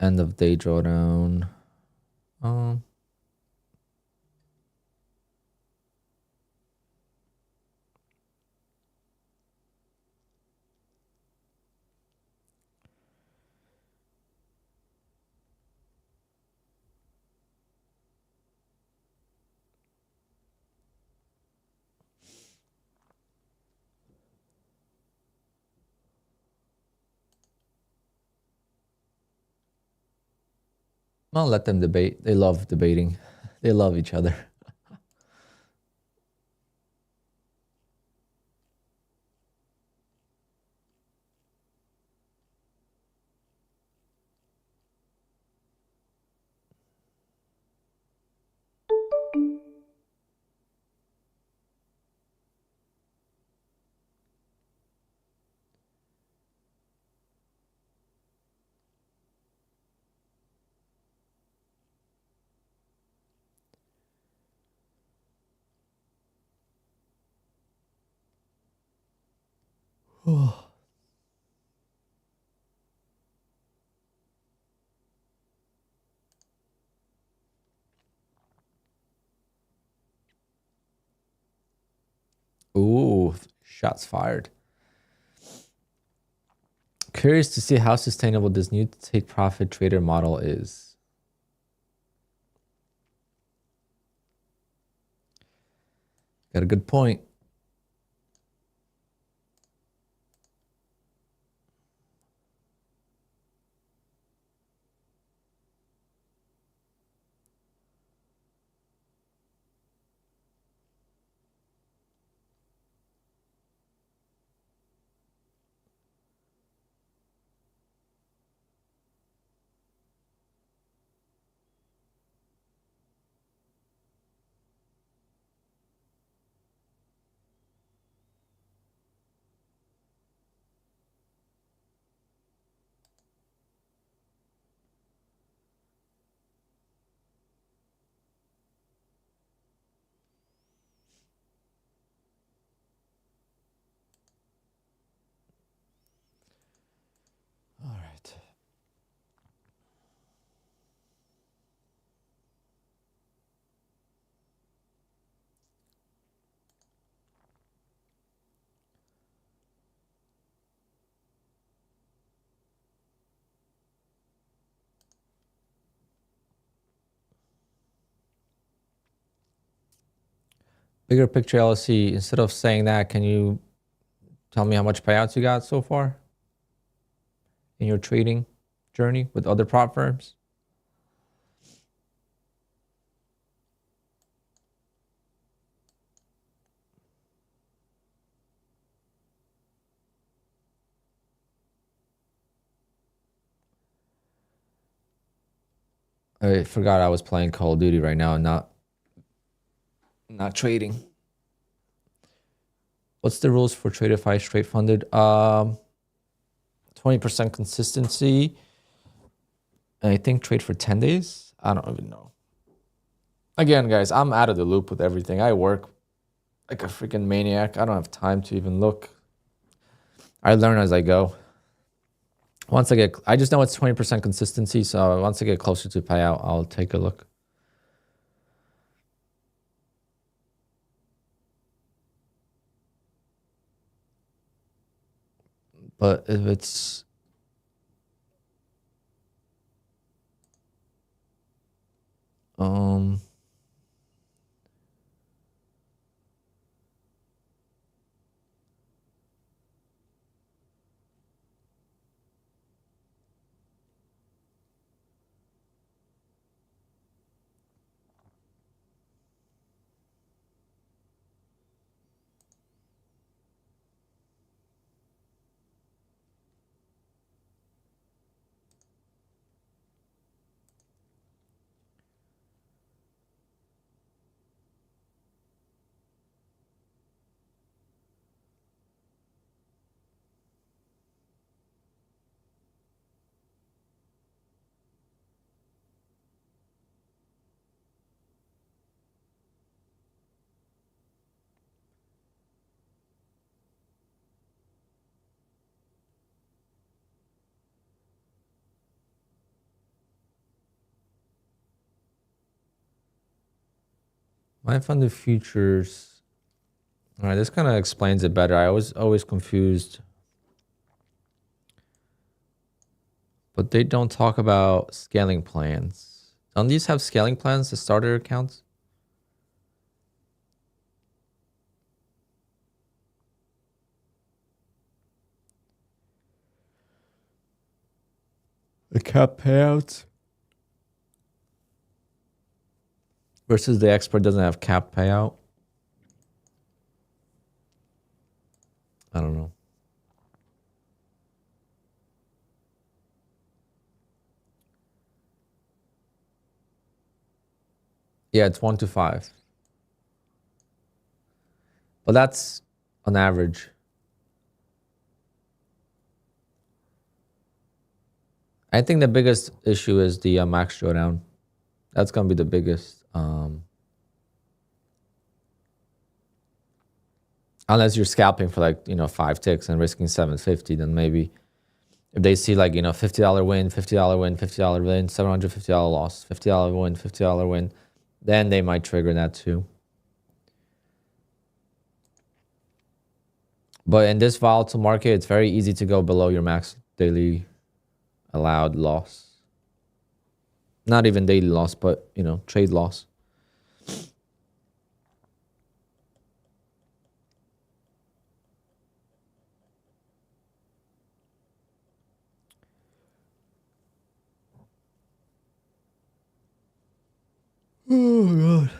of day drawdown. I'll let them debate. They love debating. They love each other. Ooh, shots fired. Curious to see how sustainable this new take profit trader model is. Got a good point. All right. Bigger picture LLC, instead of saying that, can you tell me how much payouts you got so far in your trading journey with other prop firms? I forgot I was playing Call of Duty right now and not trading. What's the rules for Tradeify straight funded? 20% consistency. And I think trade for 10 days. I don't even know. Again, guys, I'm out of the loop with everything. I work like a freaking maniac. I don't have time to even look. I learn as I go. I just know it's 20% consistency. So once I get closer to payout, I'll take a look. But if it's My funded futures. All right, this kind of explains it better. I was always confused. But they don't talk about scaling plans. Don't these have scaling plans, the starter accounts? The cap payouts versus the expert doesn't have cap payout. I don't know. Yeah, it's 1 to 5. But that's on average. I think the biggest issue is the max drawdown. That's going to be the biggest. Unless you're scalping for like, 5 ticks and risking 750, then maybe if they see like, $50 win, $50 win, $50 win, $750 loss, $50 win, $50 win, then they might trigger that too. But in this volatile market, it's very easy to go below your max daily allowed loss. Not even daily loss, but, trade loss. Oh, God.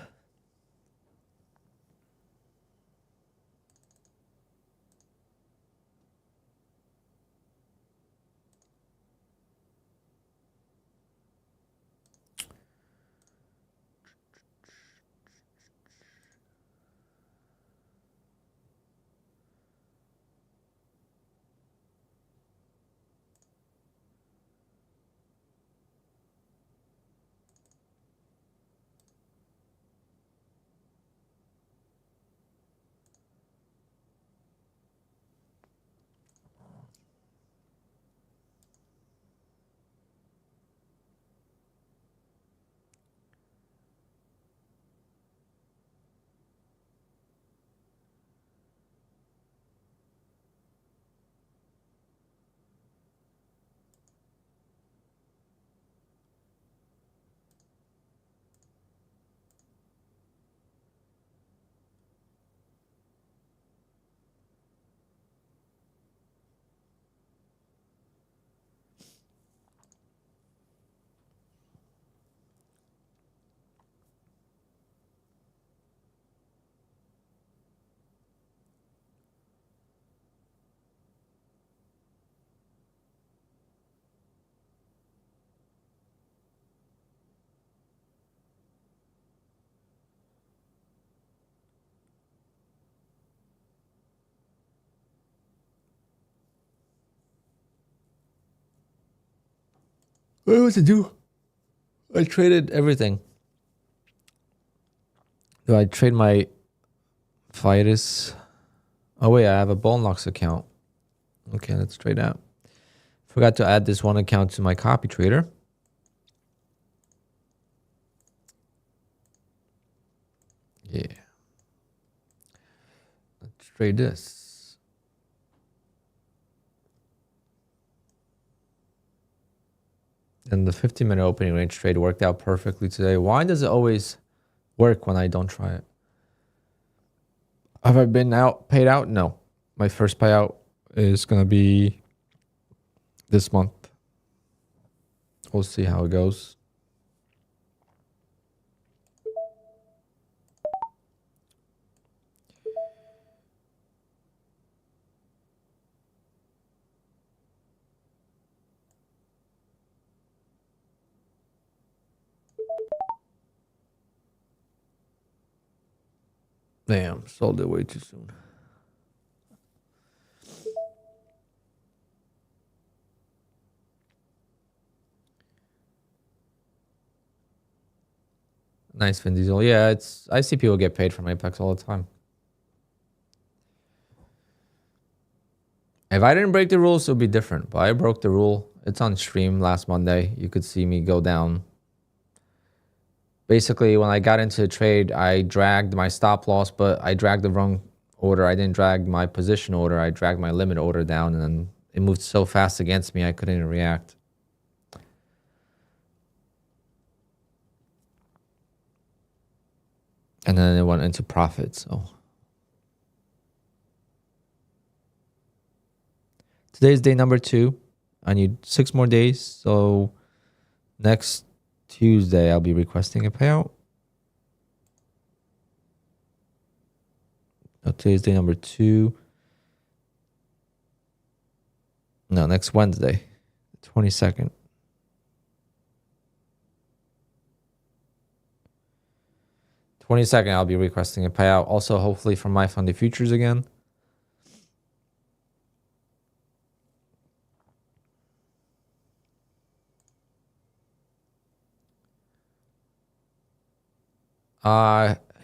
What was to do? I traded everything. Do I trade my Vitus? Oh, wait, I have a Bullnox account. Okay, let's trade out. Forgot to add this one account to my copy trader. Yeah. Let's trade this. And the 50-minute opening range trade worked out perfectly today. Why does it always work when I don't try it? Have I been paid out? No. My first payout is going to be this month. We'll see how it goes. Damn, sold it way too soon. Nice, Vin Diesel. Yeah, I see people get paid from Apex all the time. If I didn't break the rules, it would be different. But I broke the rule. It's on stream last Monday. You could see me go down Basically, when I got into the trade, I dragged my stop loss, but I dragged the wrong order. I didn't drag my position order. I dragged my limit order down, and then it moved so fast against me, I couldn't even react. And then it went into profit, so. Today's day number 2. I need 6 more days, so next Tuesday I'll be requesting a payout. No, today's day number 2. No, next Wednesday, 22nd. I'll be requesting a payout. Also, hopefully from my funded futures again.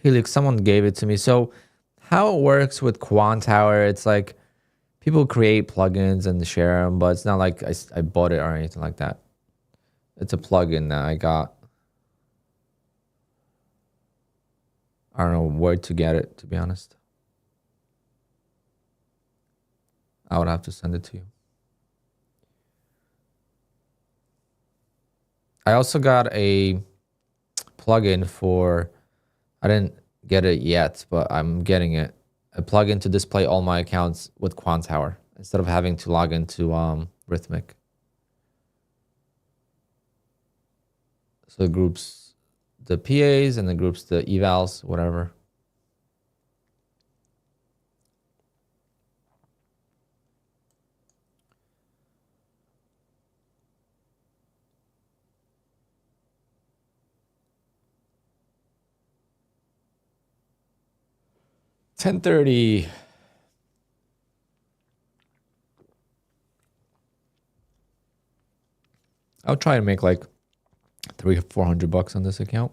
Helix, someone gave it to me. So how it works with QUANTOWER, it's like people create plugins and share them, but it's not like I bought it or anything like that. It's a plugin that I got. I don't know where to get it, to be honest. I would have to send it to you. I also got a plugin for, I didn't get it yet, but I'm getting it. A plugin to display all my accounts with QUANTOWER instead of having to log into Rhythmic. So it groups the PAs and it groups the evals, whatever. $10.30. I'll try and make like $300 or $400 on this account.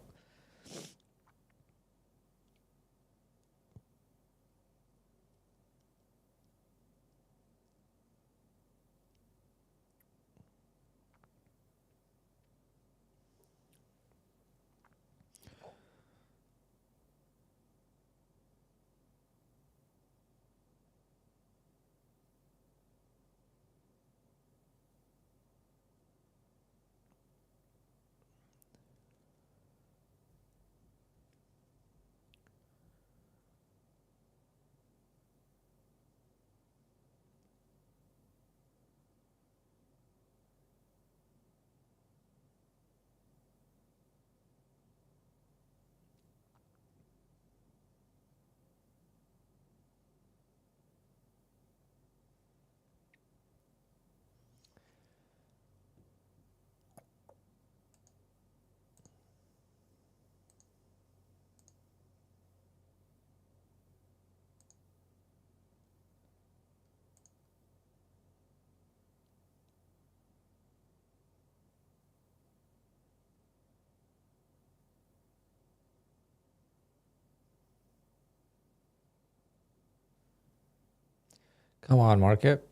Come on, market.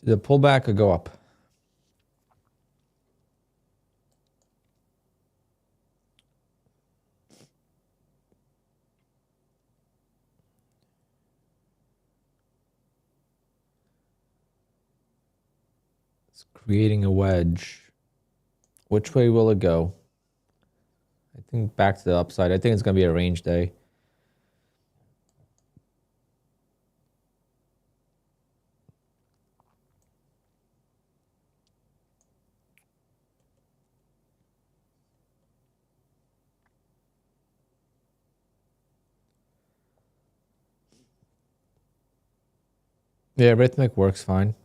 The pullback could go up. It's creating a wedge. Which way will it go? I think back to the upside. I think it's going to be a range day. Yeah, Rhythmic works fine.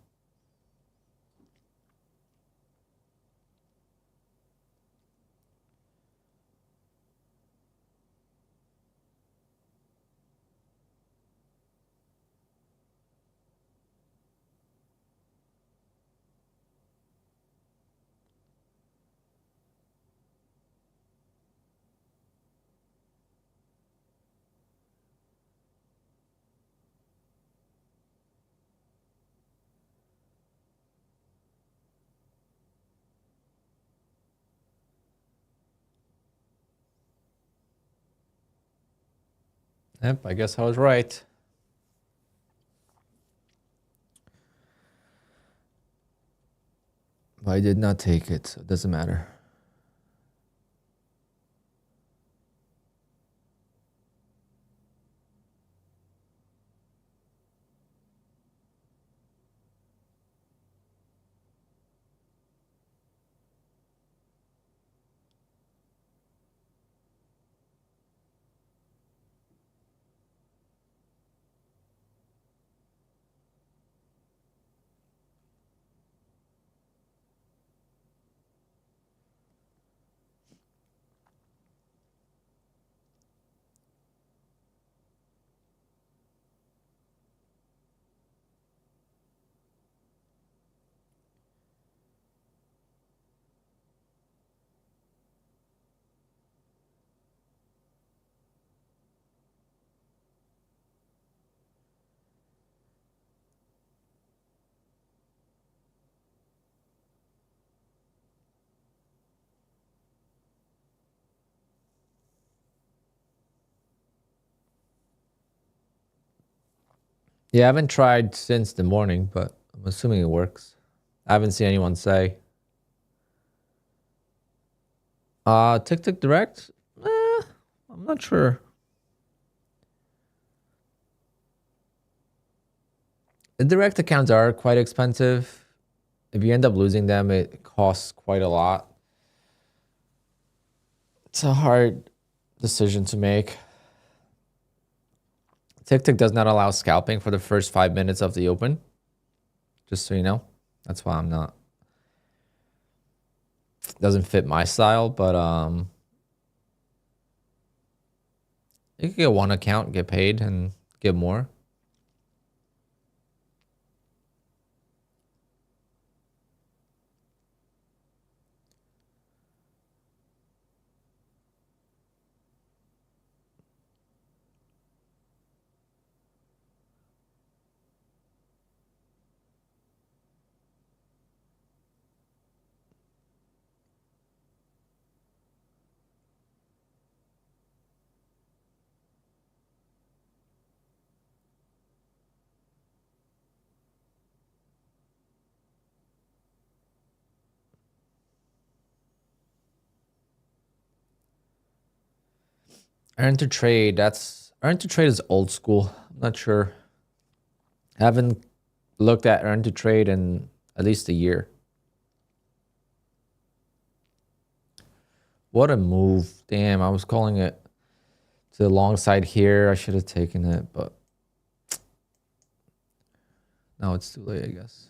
Yep, I guess I was right. But I did not take it, so it doesn't matter. Yeah, I haven't tried since the morning, but I'm assuming it works. I haven't seen anyone say. TikTok Direct? I'm not sure. The direct accounts are quite expensive. If you end up losing them, it costs quite a lot. It's a hard decision to make. TikTok does not allow scalping for the first 5 minutes of the open. Just so you know. That's why I'm not. Doesn't fit my style, but you can get one account, get paid, and get more. Earn to trade. Earn to trade is old school. I'm not sure. I haven't looked at earn to trade in at least a year. What a move. Damn, I was calling it to the long side here. I should have taken it, but now it's too late, I guess.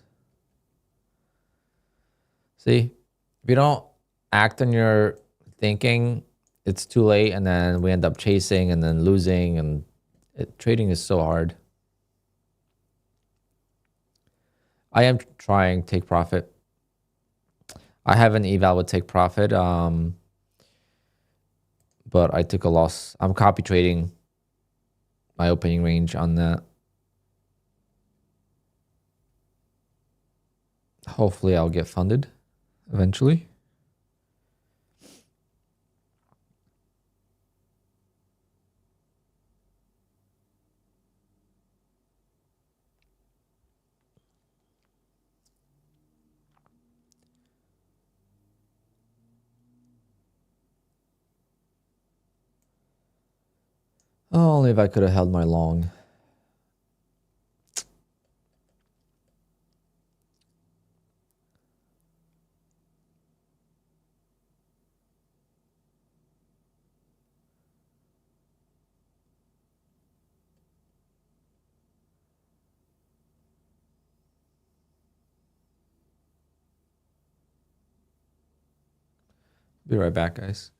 See, if you don't act on your thinking, it's too late, and then we end up chasing and then losing, and trading is so hard. I am trying take profit. I have an eval with take profit, but I took a loss. I'm copy trading my opening range on that. Hopefully, I'll get funded eventually. Oh, only if I could have held my long. Be right back, guys.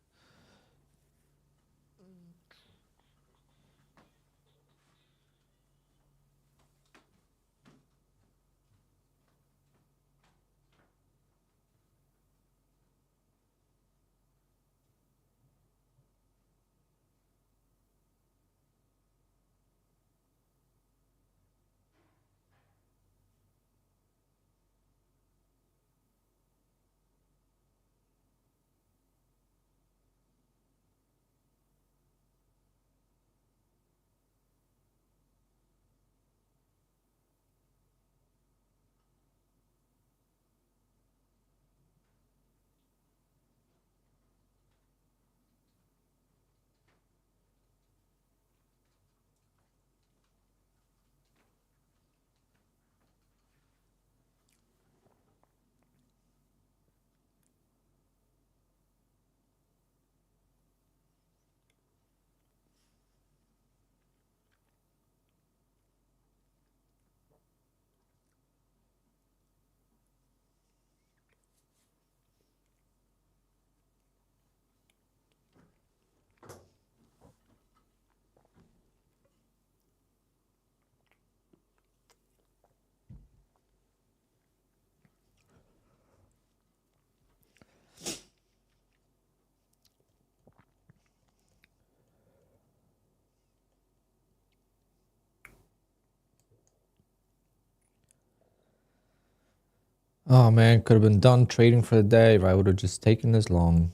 Oh man, could have been done trading for the day if I would have just taken this long.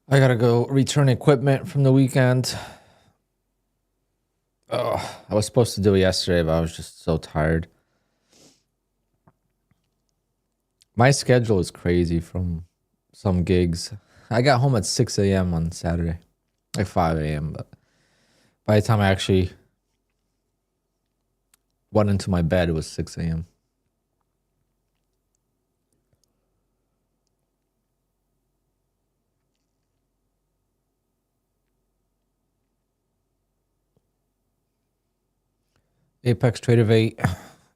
I gotta go return equipment from the weekend. Oh, I was supposed to do it yesterday, but I was just so tired. My schedule is crazy from some gigs. I got home at 6 a.m. on Saturday, like 5 a.m. But by the time I actually went into my bed, it was 6 a.m. Apex Trade of 8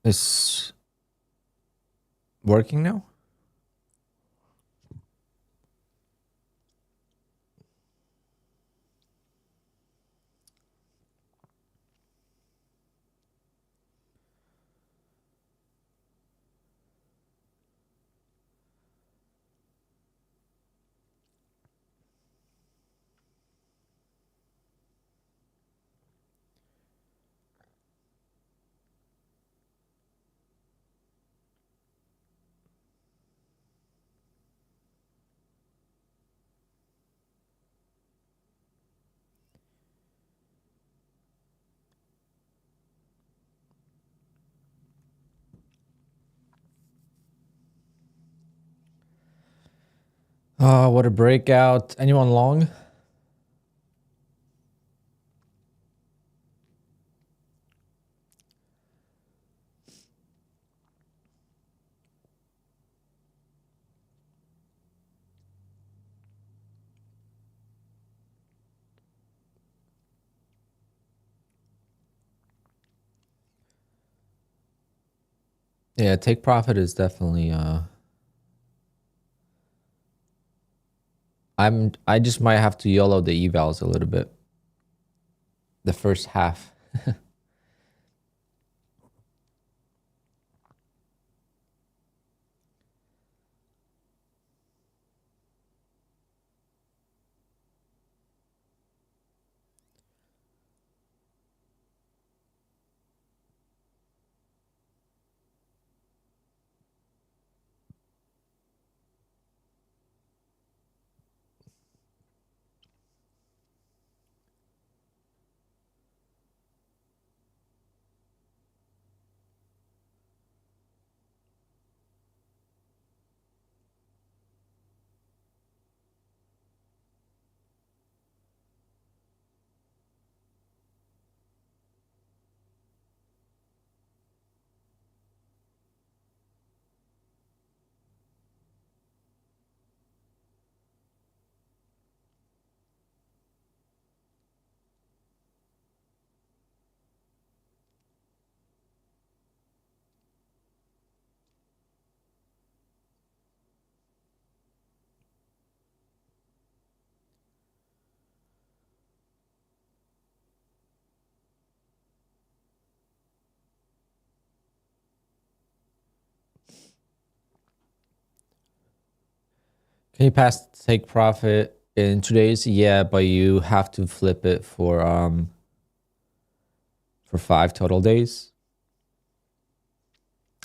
is working now. What a breakout. Anyone long? Yeah, take profit is definitely I just might have to YOLO the evals a little bit. The first half. Can you pass take profit in 2 days? Yeah, but you have to flip it for 5 total days.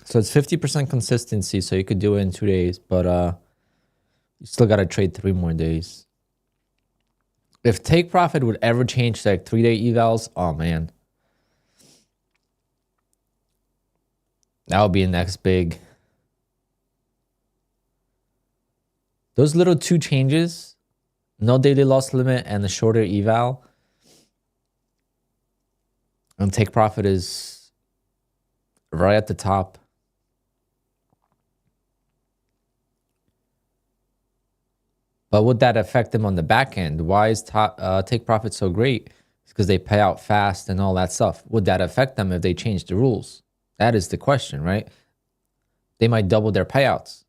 So it's 50% consistency, so you could do it in 2 days, but you still gotta trade 3 more days. If take profit would ever change to like 3-day evals, oh man. That would be the next big. Those little 2 changes, no daily loss limit and the shorter eval, and take profit is right at the top. But would that affect them on the back end? Why is take profit so great? It's because they pay out fast and all that stuff. Would that affect them if they change the rules? That is the question, right? They might double their payouts,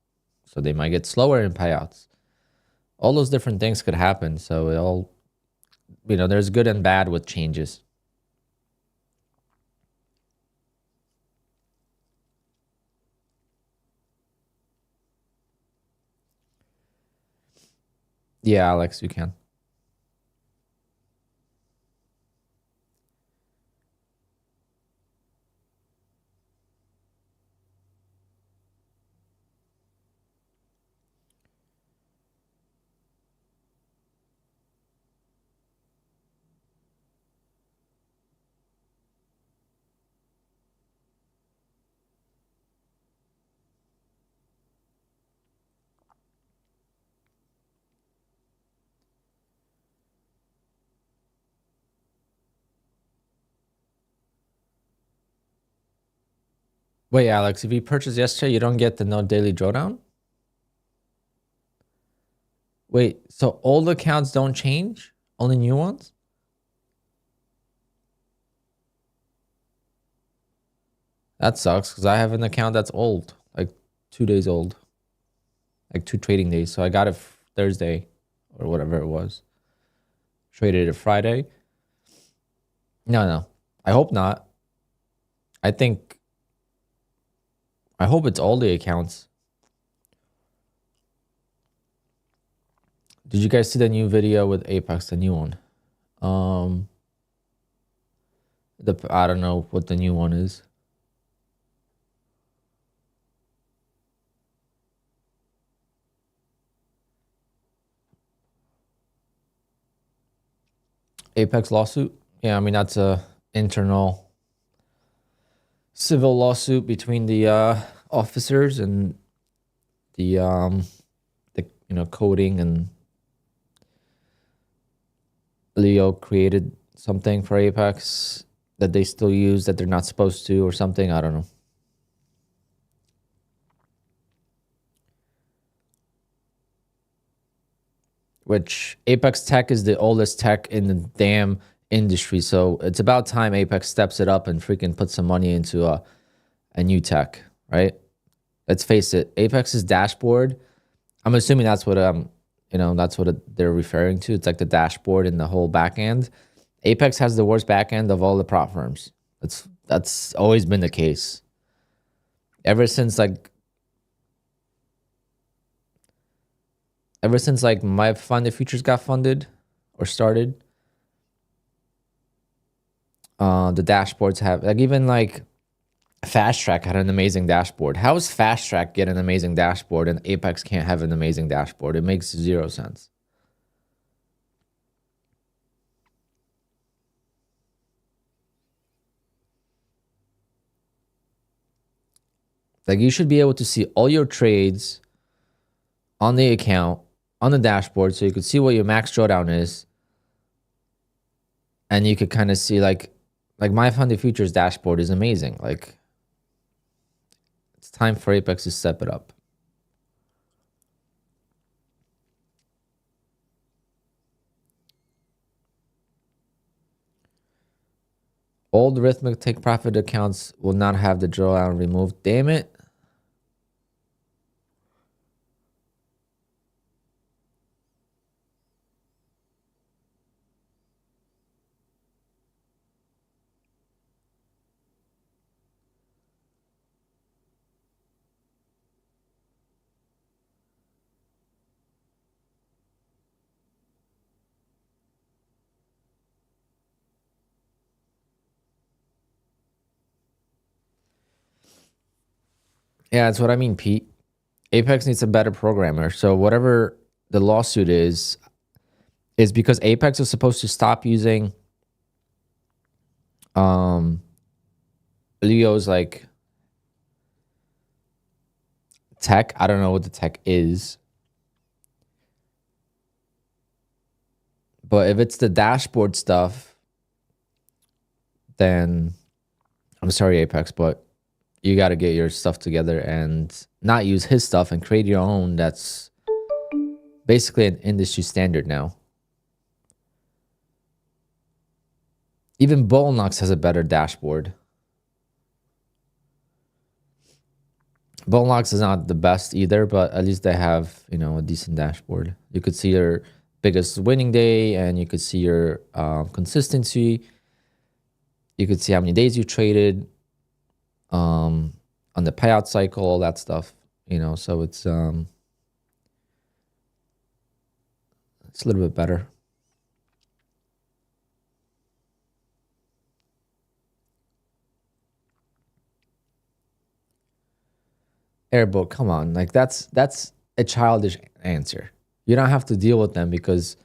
so they might get slower in payouts. All those different things could happen. So it all, there's good and bad with changes. Yeah, Alex, you can. Wait, Alex, if you purchased yesterday, you don't get the no daily drawdown? Wait, so old accounts don't change? Only new ones? That sucks because I have an account that's old, like 2 days old, like 2 trading days. So I got it Thursday or whatever it was. Traded it Friday. No. I hope not. I hope it's all the accounts. Did you guys see the new video with Apex, the new one? I don't know what the new one is. Apex lawsuit? Yeah, I mean that's a internal civil lawsuit between the officers and the coding, and Leo created something for Apex that they still use that they're not supposed to or something. I don't know. Which Apex Tech is the oldest tech in the damn industry. So it's about time Apex steps it up and freaking puts some money into a new tech, right? Let's face it, Apex's dashboard, I'm assuming that's what that's what they're referring to. It's like the dashboard and the whole back end. Apex has the worst back end of all the prop firms. That's always been the case. Ever since my funded futures got funded or started, the dashboards have even Fast Track had an amazing dashboard. How is Fast Track get an amazing dashboard and Apex can't have an amazing dashboard? It makes zero sense. Like, you should be able to see all your trades on the account, on the dashboard, so you could see what your max drawdown is. And you could kind of see like my funded futures dashboard is amazing. Like, it's time for Apex to step it up. Old rhythmic take profit accounts will not have the drawdown removed. Damn it. Yeah, that's what I mean, Pete. Apex needs a better programmer. So whatever the lawsuit is because Apex is supposed to stop using Leo's tech. I don't know what the tech is. But if it's the dashboard stuff, then I'm sorry, Apex, but you got to get your stuff together and not use his stuff and create your own. That's basically an industry standard now. Even Bollnox has a better dashboard. Bollnox is not the best either, but at least they have, a decent dashboard. You could see your biggest winning day, and you could see your consistency. You could see how many days you traded on the payout cycle, all that stuff, so it's it's a little bit better. Airboat, come on. Like that's a childish answer. You don't have to deal with them because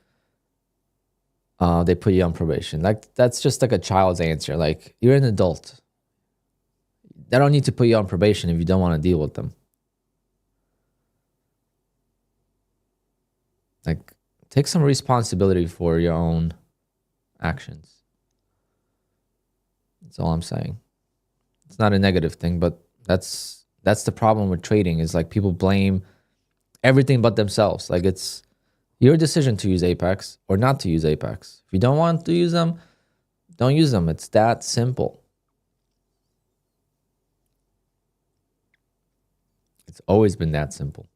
they put you on probation. Like that's just like a child's answer. Like you're an adult. They don't need to put you on probation if you don't want to deal with them. Like take some responsibility for your own actions. That's all I'm saying. It's not a negative thing, but that's the problem with trading is like people blame everything but themselves. Like it's your decision to use Apex or not to use Apex. If you don't want to use them, don't use them. It's that simple. It's always been that simple.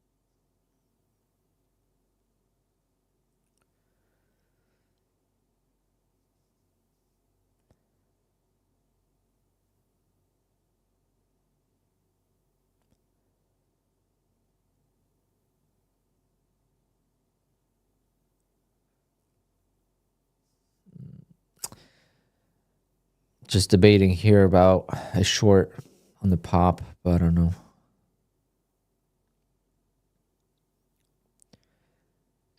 Just debating here about a short on the pop, but I don't know.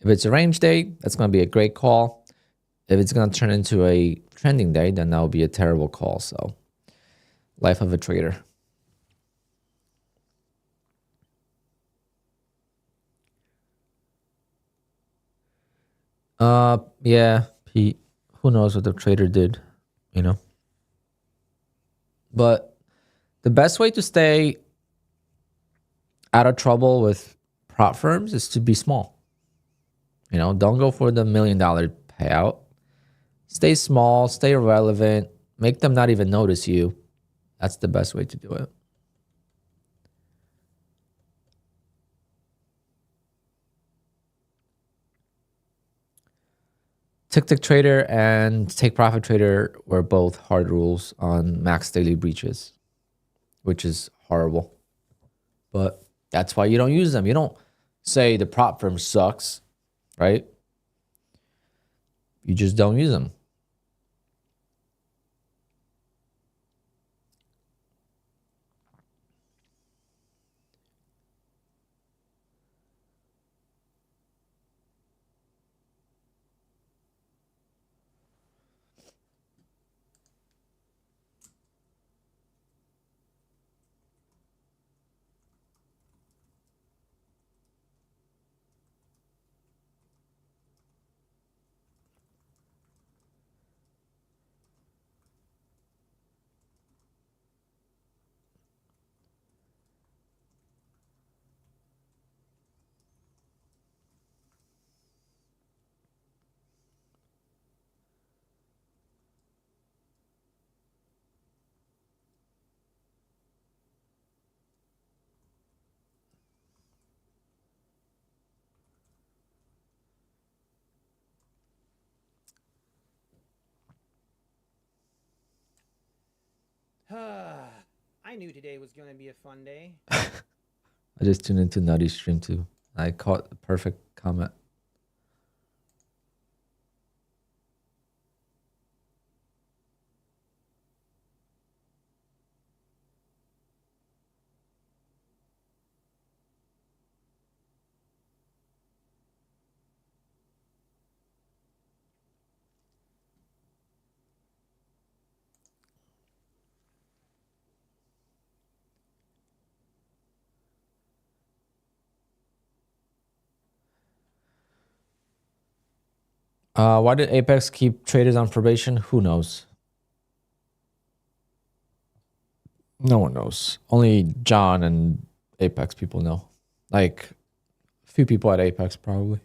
If it's a range day, that's going to be a great call. If it's going to turn into a trending day, then that will be a terrible call. So, life of a trader. Yeah, Pete. Who knows what the trader did, you know? But the best way to stay out of trouble with prop firms is to be small. You know, don't go for the $1 million payout. Stay small, stay relevant, make them not even notice you. That's the best way to do it. Tick Trader and Take Profit Trader were both hard rules on max daily breaches, which is horrible. But that's why you don't use them. You don't say the prop firm sucks, right? You just don't use them. I knew today was going to be a fun day. I just tuned into Nutty's stream too. I caught the perfect comment. Why did Apex keep traders on probation? Who knows? No one knows. Only John and Apex people know. Like a few people at Apex probably.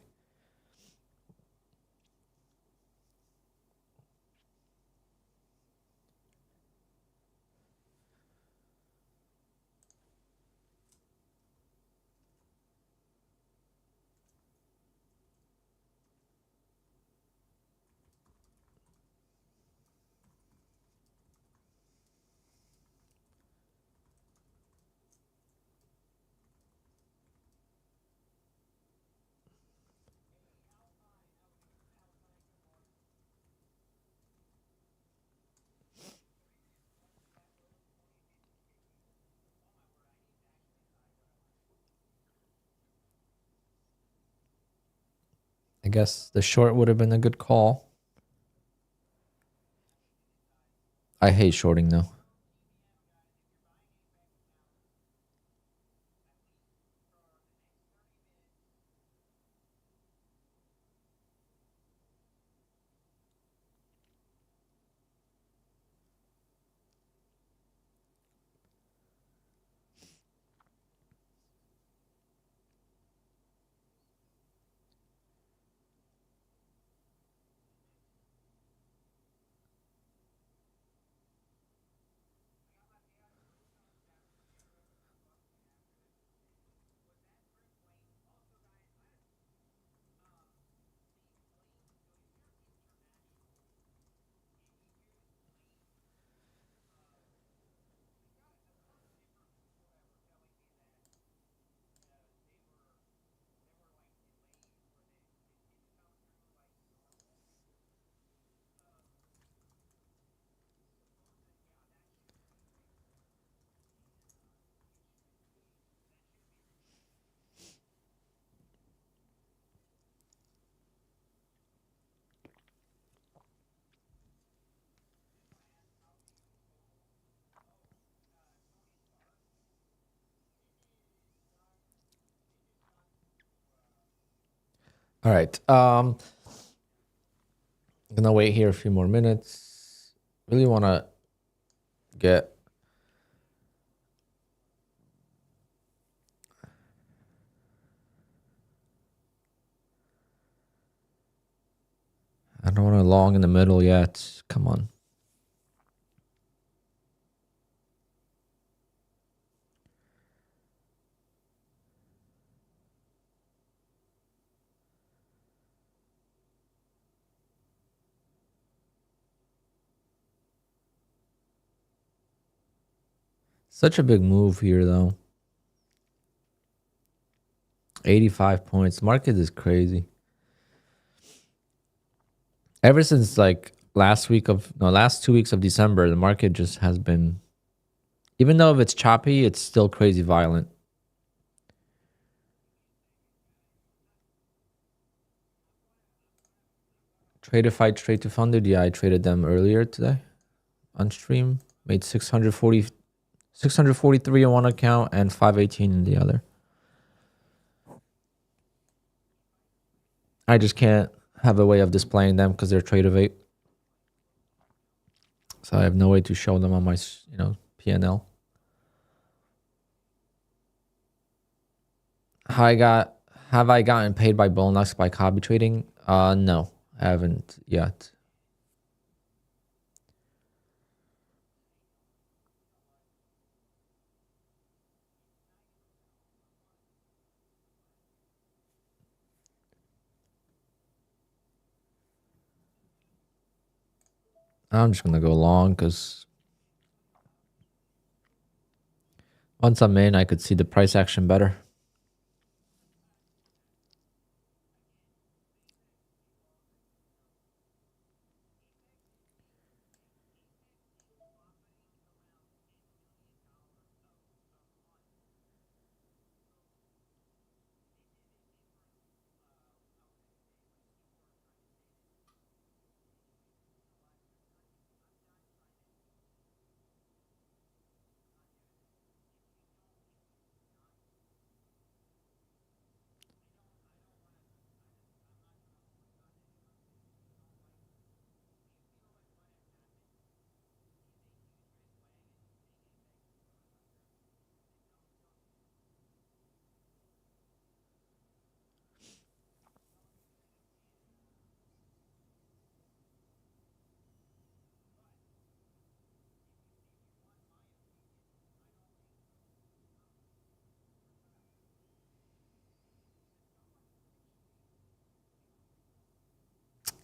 I guess the short would have been a good call. I hate shorting though. All right. I'm gonna wait here a few more minutes. Really wanna get I don't want to long in the middle yet. Come on. Such a big move here, though. 85 points. Market is crazy. Ever since like last 2 weeks of December, the market just has been, even though if it's choppy, it's still crazy violent. Tradified straight to funded. Yeah, I traded them earlier today on stream. Made 643 on one account and 518 in the other. I just can't have a way of displaying them because they're Tradovate. So I have no way to show them on my, P&L. Have I gotten paid by Bullnux by copy trading? No, I haven't yet. I'm just gonna go long because once I'm in, I could see the price action better.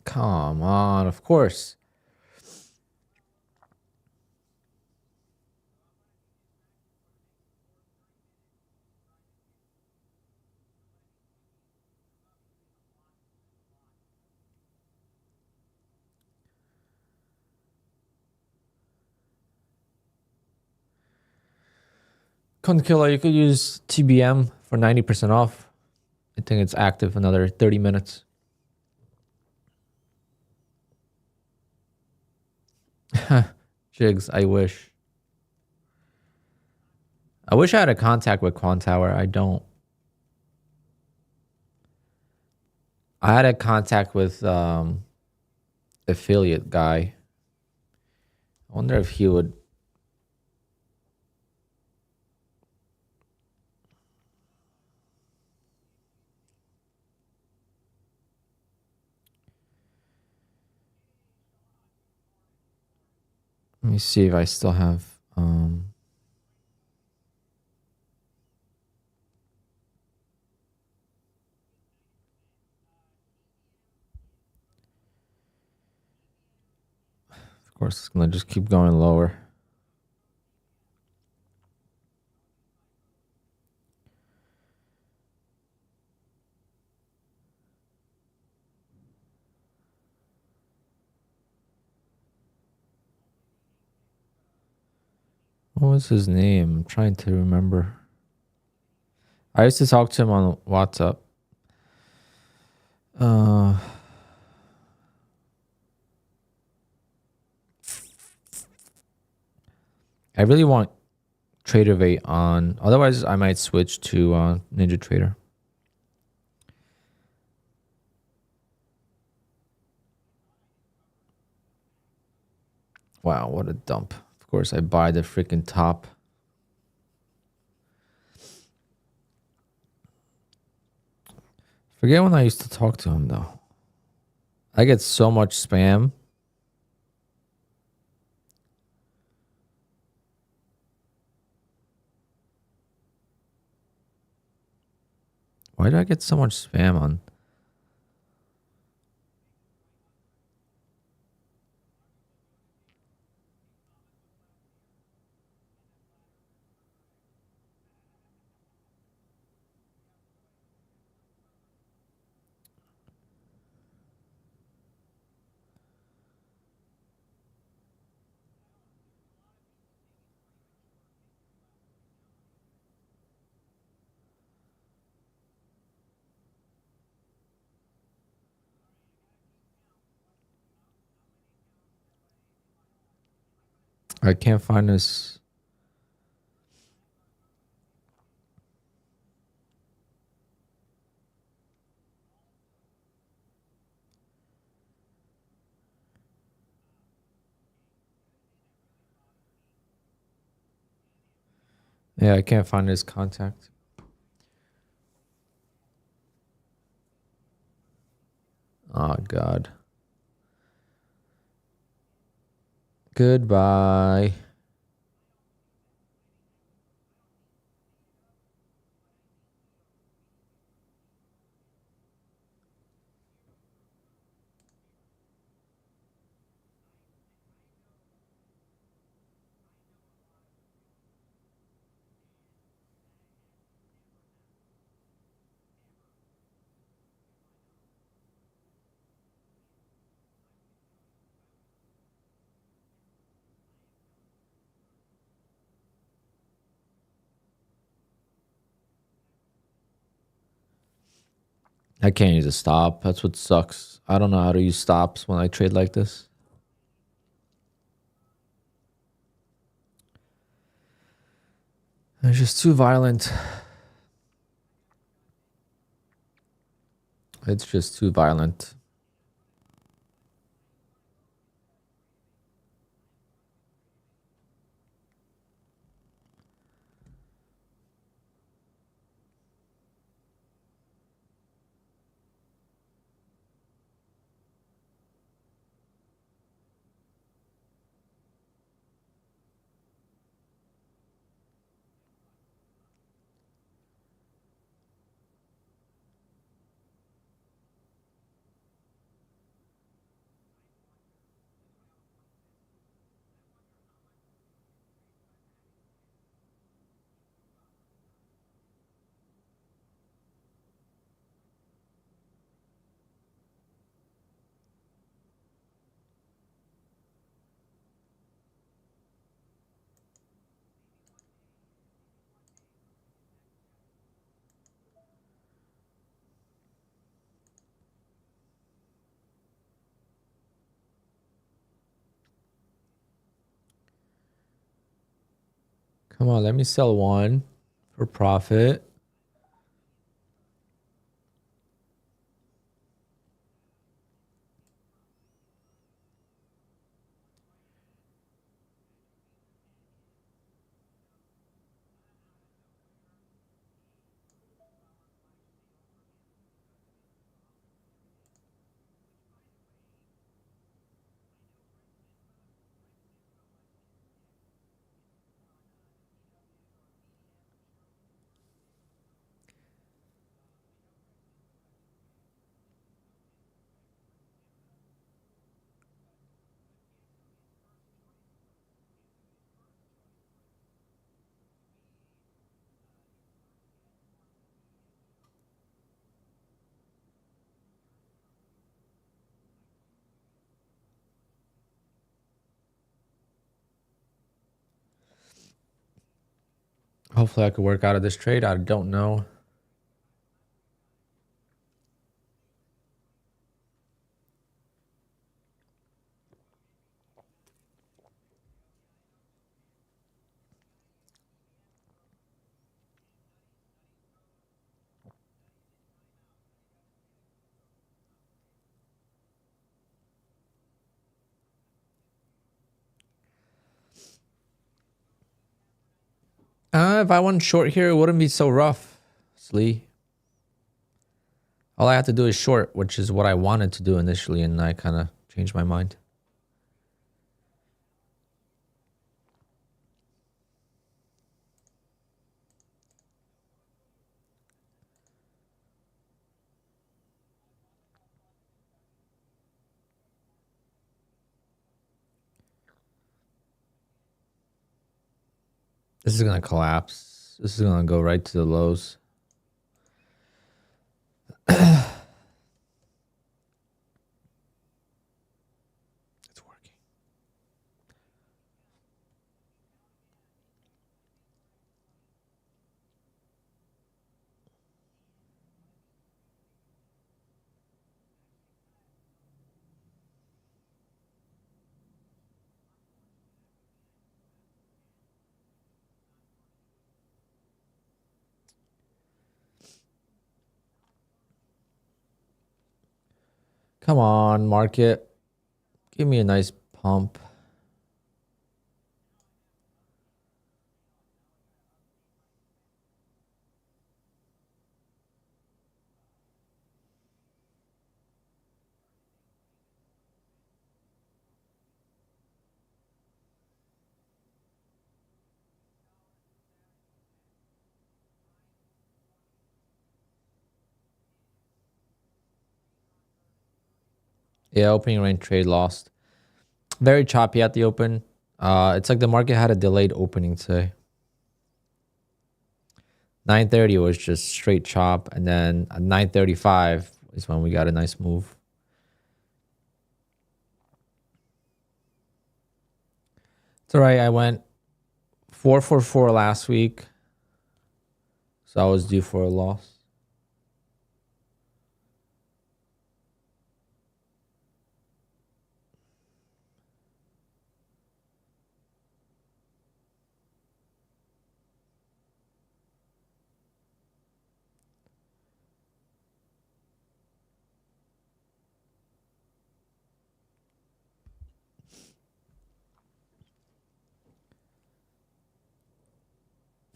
Come on, of course. Killer, you could use TBM for 90% off. I think it's active another 30 minutes. Jigs, I wish. I wish I had a contact with QUANTOWER. I don't. I had a contact with affiliate guy. I wonder if he would. Let me see if I still have. Of course, it's gonna just keep going lower. What was his name? I'm trying to remember. I used to talk to him on WhatsApp. I really want TraderVate on. Otherwise, I might switch to Ninja Trader. Wow, what a dump. Of course, I buy the freaking top. Forget when I used to talk to him, though. I get so much spam. Why do I get so much spam on? I can't find this. Yeah, I can't find his contact. Oh, God. Goodbye. I can't use a stop. That's what sucks. I don't know how to use stops when I trade like this. It's just too violent. It's just too violent. Come on, let me sell one for profit. Hopefully I could work out of this trade. I don't know. If I went short here, it wouldn't be so rough, Slee. All I have to do is short, which is what I wanted to do initially, and I kind of changed my mind. This is going to collapse. This is going to go right to the lows. It's working. Come on, market. Give me a nice pump. Yeah, opening range trade lost. Very choppy at the open. It's like the market had a delayed opening today. 9:30 was just straight chop, and then at 9:35 is when we got a nice move. It's all right. I went 4 for 4 last week, so I was due for a loss.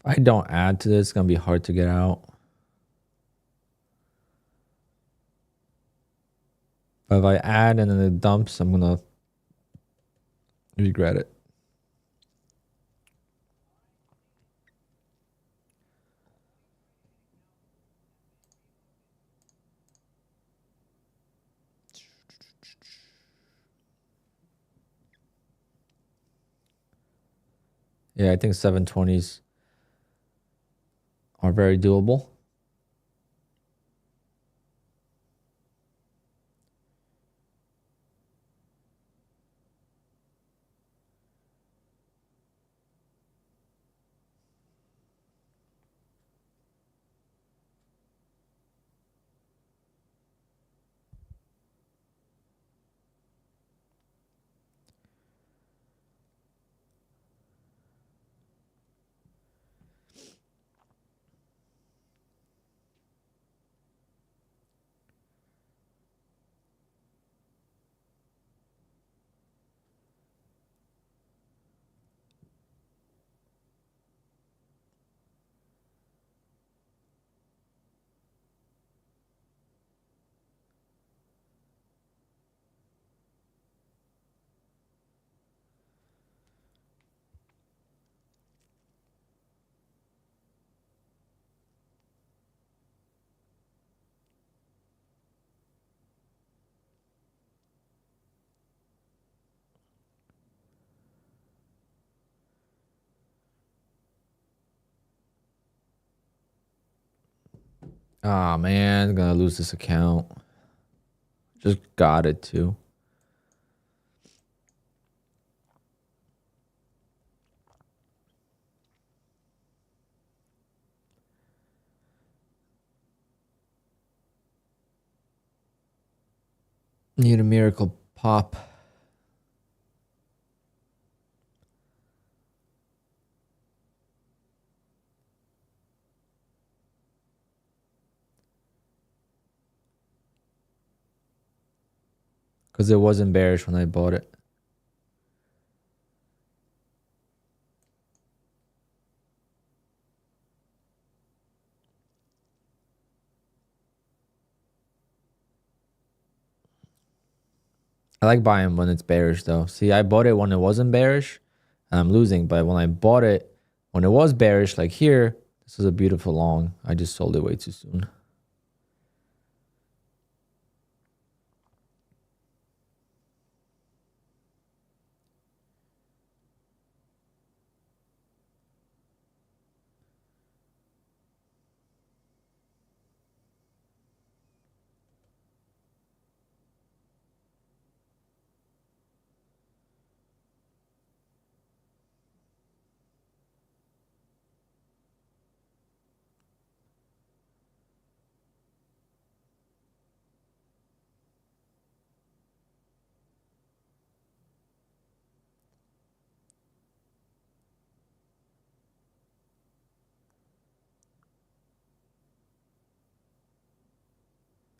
If I don't add to this, it's gonna be hard to get out. But if I add and then it dumps, I'm gonna regret it. Yeah, I think 720s are very doable. Ah, man, gonna lose this account. Just got it too. Need a miracle pop. Because it wasn't bearish when I bought it. I like buying when it's bearish though. See, I bought it when it wasn't bearish and I'm losing. But when I bought it, when it was bearish, like here, this was a beautiful long. I just sold it way too soon.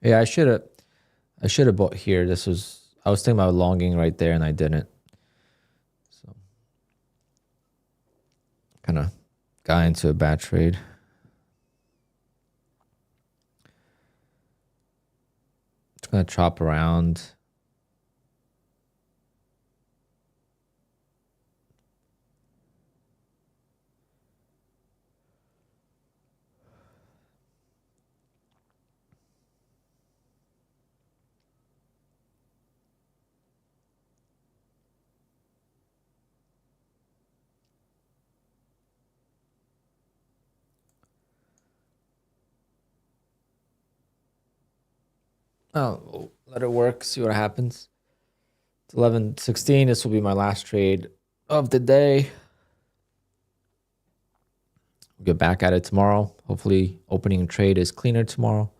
Yeah, I should have bought here. I was thinking about longing right there and I didn't. So kind of got into a bad trade. It's gonna chop around. Oh, let it work. See what happens. It's 11:16. This will be my last trade of the day. We'll get back at it tomorrow. Hopefully, opening trade is cleaner tomorrow.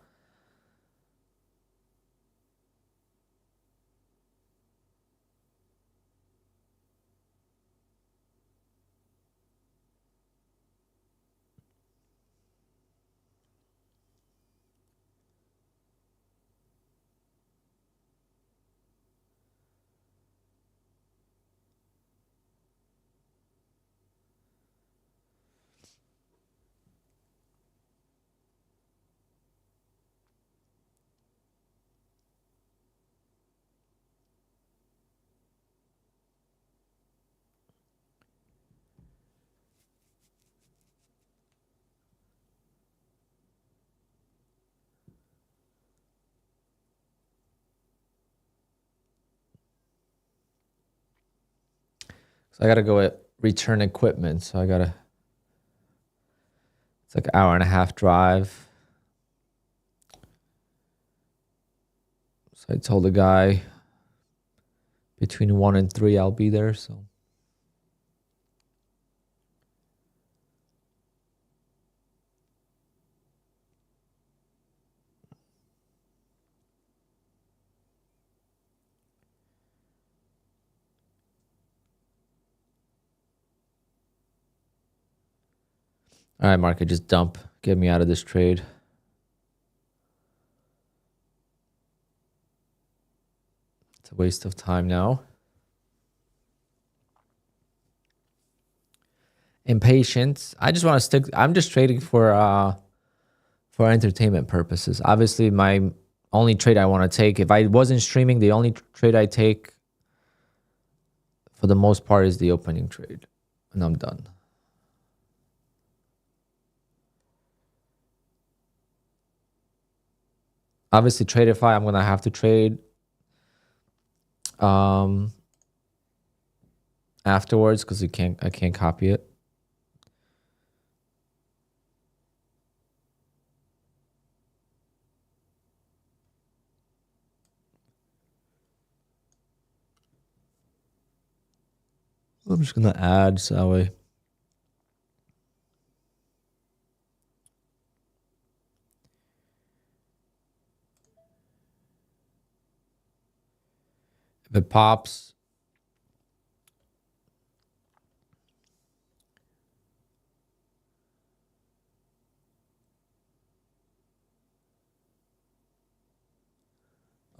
So I gotta go at return equipment. So it's like an hour and a half drive. So I told the guy between 1 and 3 I'll be there. So all right, market, just dump. Get me out of this trade. It's a waste of time now. Impatience. I just want to stick. I'm just trading for entertainment purposes. Obviously, my only trade I want to take, if I wasn't streaming, the only trade I take for the most part is the opening trade, and I'm done. Obviously, Tradeify, I'm gonna have to trade afterwards because I can't copy it. I'm just gonna add so that way. If it pops,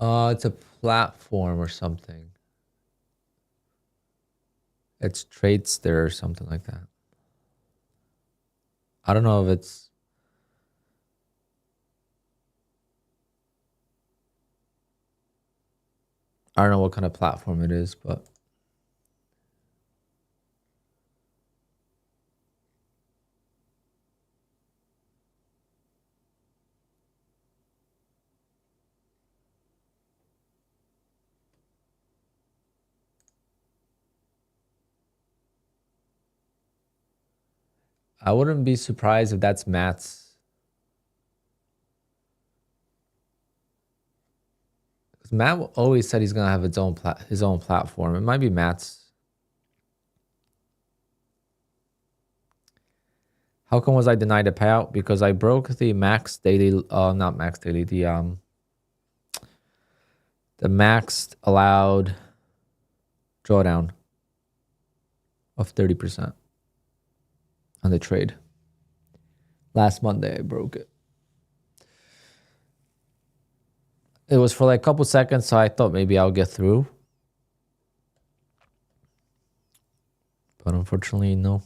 it's a platform or something. It's Tradester or something like that. I don't know if it's. I don't know what kind of platform it is, but. I wouldn't be surprised if that's Matt's. Because Matt always said he's gonna have his own platform. It might be Matt's. How come was I denied a payout? Because I broke the max daily, not max daily, the maxed allowed drawdown of 30% on the trade. Last Monday I broke it. It was for like a couple seconds, so I thought maybe I'll get through. But unfortunately, no.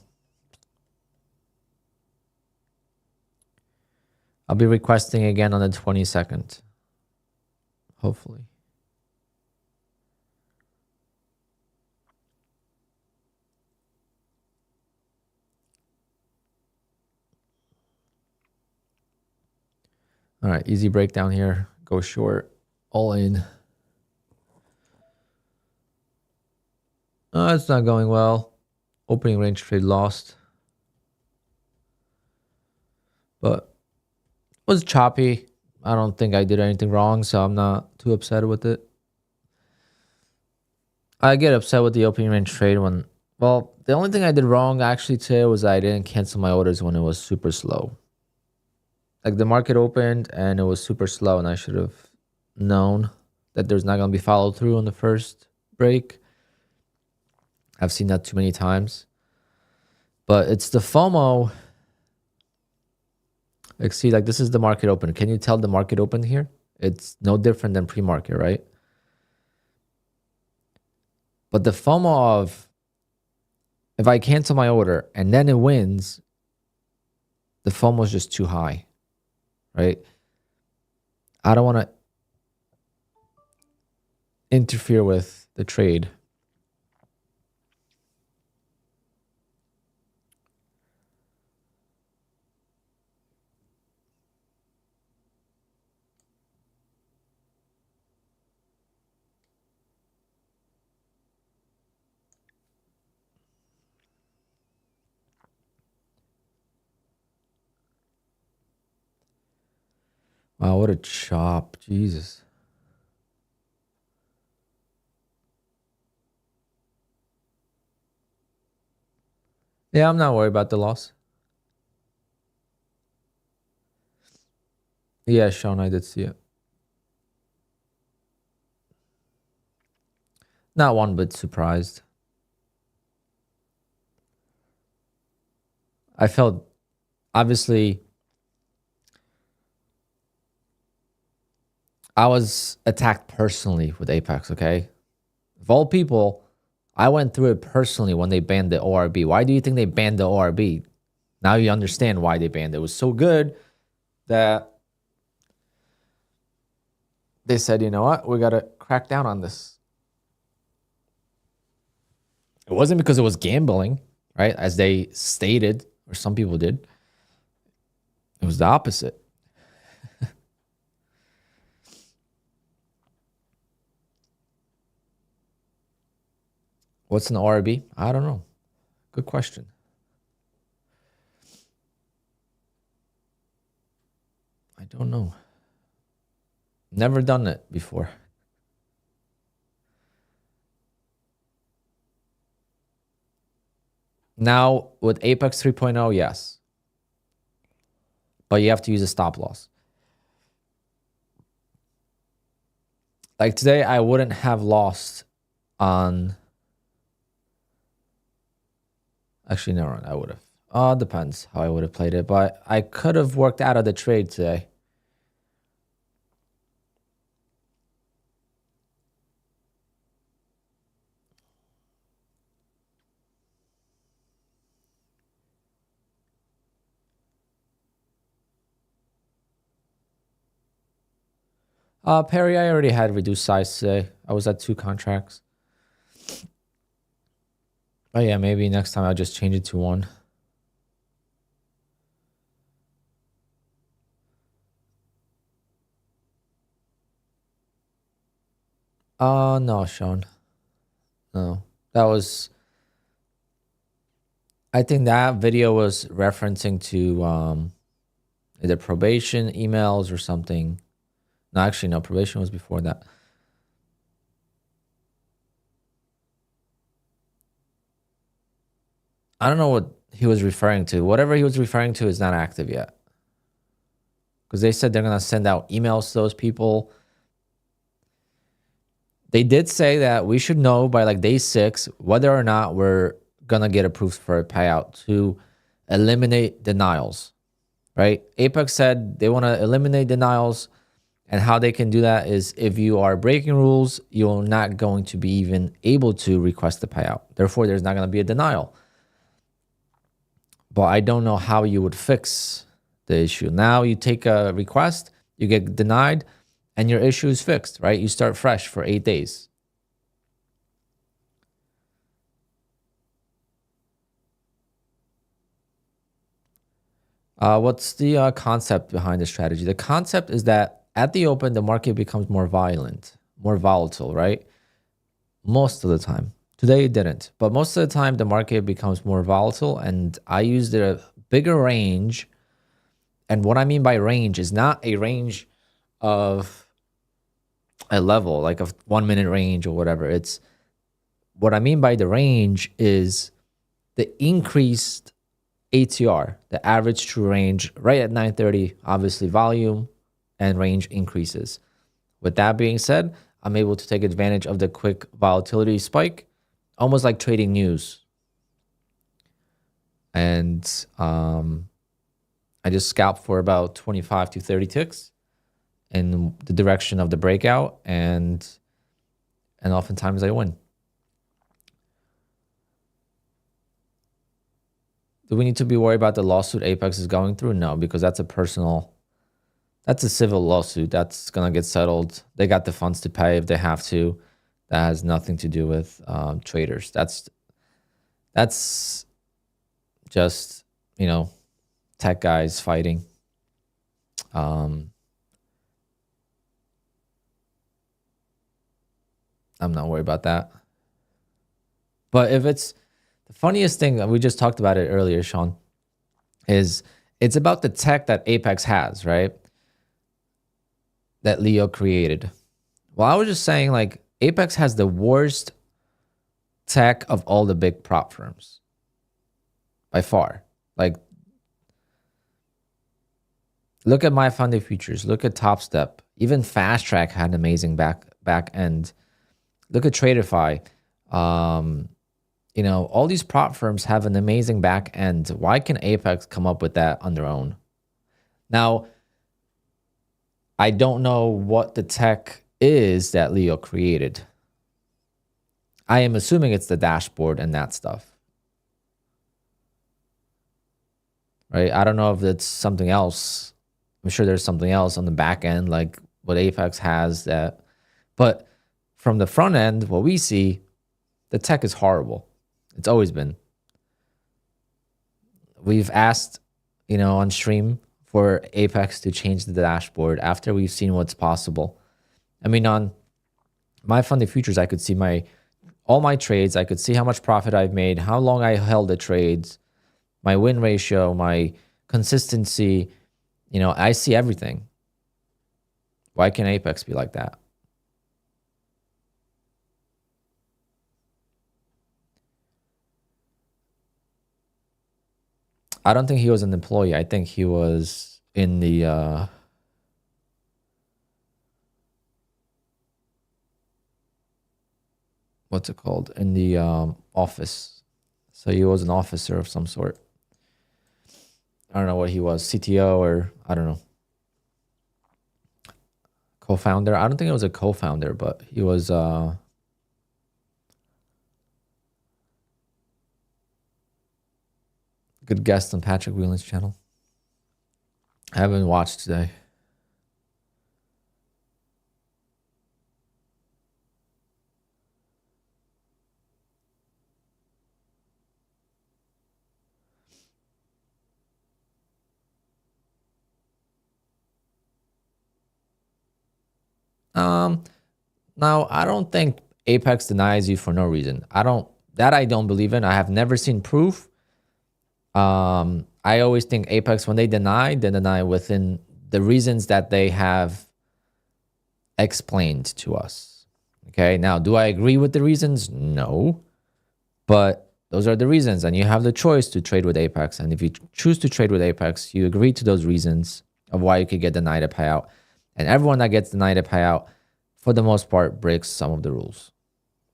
I'll be requesting again on the 22nd. Hopefully. All right, easy breakdown here. Go short, all in. It's not going well. Opening range trade lost. But it was choppy. I don't think I did anything wrong, so I'm not too upset with it. I get upset with the opening range trade when, well, the only thing I did wrong actually today was I didn't cancel my orders when it was super slow. Like the market opened and it was super slow, and I should have known that there's not going to be follow through on the first break. I've seen that too many times. But it's the FOMO. Like, see, like this is the market open. Can you tell the market open here? It's no different than pre-market, right? But the FOMO of if I cancel my order and then it wins, the FOMO is just too high, right? I don't want to interfere with the trade. Wow, what a chop. Jesus. Yeah, I'm not worried about the loss. Yeah, Sean, I did see it. Not one bit surprised. I felt, obviously, I was attacked personally with Apex, okay? Of all people, I went through it personally when they banned the ORB. Why do you think they banned the ORB? Now you understand why they banned it. It was so good that they said, you know what? We got to crack down on this. It wasn't because it was gambling, right? As they stated, or some people did. It was the opposite. What's an ORB? I don't know. Good question. I don't know. Never done it before. Now with Apex 3.0, yes. But you have to use a stop loss. Like today, I wouldn't have lost on... Actually, no, I would have. Depends how I would have played it. But I could have worked out of the trade today. Perry, I already had reduced size today. I was at 2 contracts. Oh yeah, maybe next time I'll just change it to 1. No, Sean. No. That was... I think that video was referencing to either probation emails or something. No, actually, no. Probation was before that. I don't know what he was referring to. Whatever he was referring to is not active yet. Because they said they're going to send out emails to those people. They did say that we should know by like day 6 whether or not we're going to get approved for a payout to eliminate denials, right? Apex said they want to eliminate denials, and how they can do that is if you are breaking rules, you're not going to be even able to request the payout. Therefore, there's not going to be a denial. But I don't know how you would fix the issue. Now you take a request, you get denied, and your issue is fixed, right? You start fresh for 8 days. What's the concept behind the strategy? The concept is that at the open, the market becomes more violent, more volatile, right? Most of the time. Today it didn't, but most of the time the market becomes more volatile, and I used a bigger range. And what I mean by range is not a range of a level, like a 1 minute range or whatever. It's what I mean by the range is the increased ATR, the average true range, right at 930. Obviously, volume and range increases. With that being said, I'm able to take advantage of the quick volatility spike, almost like trading news. And I just scalp for about 25 to 30 ticks in the direction of the breakout, and oftentimes I win. Do we need to be worried about the lawsuit Apex is going through? No, because that's a civil lawsuit. That's going to get settled. They got the funds to pay if they have to. That has nothing to do with traders. That's just, tech guys fighting. I'm not worried about that. But if it's the funniest thing, we just talked about it earlier, Sean, is it's about the tech that Apex has, right? That Leo created. Well, I was just saying, like, Apex has the worst tech of all the big prop firms by far. Like, look at My Funded Futures, look at Top Step, even Fast Track had an amazing back end. Look at Traderify. All these prop firms have an amazing back end. Why can Apex come up with that on their own? Now, I don't know what the tech is that Leo created. I am assuming it's the dashboard and that stuff. Right? I don't know if it's something else. I'm sure there's something else on the back end, like what Apex has that. But from the front end, what we see, the tech is horrible. It's always been. We've asked, on stream for Apex to change the dashboard after we've seen what's possible. I mean, on My Funded Futures, I could see all my trades. I could see how much profit I've made, how long I held the trades, my win ratio, my consistency. I see everything. Why can Apex be like that? I don't think he was an employee. I think he was in the what's it called? In the office. So he was an officer of some sort. I don't know what he was, CTO or I don't know. Co-founder. I don't think it was a co-founder, but he was good guest on Patrick Whelan's channel. I haven't watched today. Now I don't think Apex denies you for no reason. I don't believe in. I have never seen proof. I always think Apex, when they deny within the reasons that they have explained to us. Okay. Now, do I agree with the reasons? No, but those are the reasons, and you have the choice to trade with Apex. And if you choose to trade with Apex, you agree to those reasons of why you could get denied a payout. And everyone that gets denied a payout, for the most part, breaks some of the rules.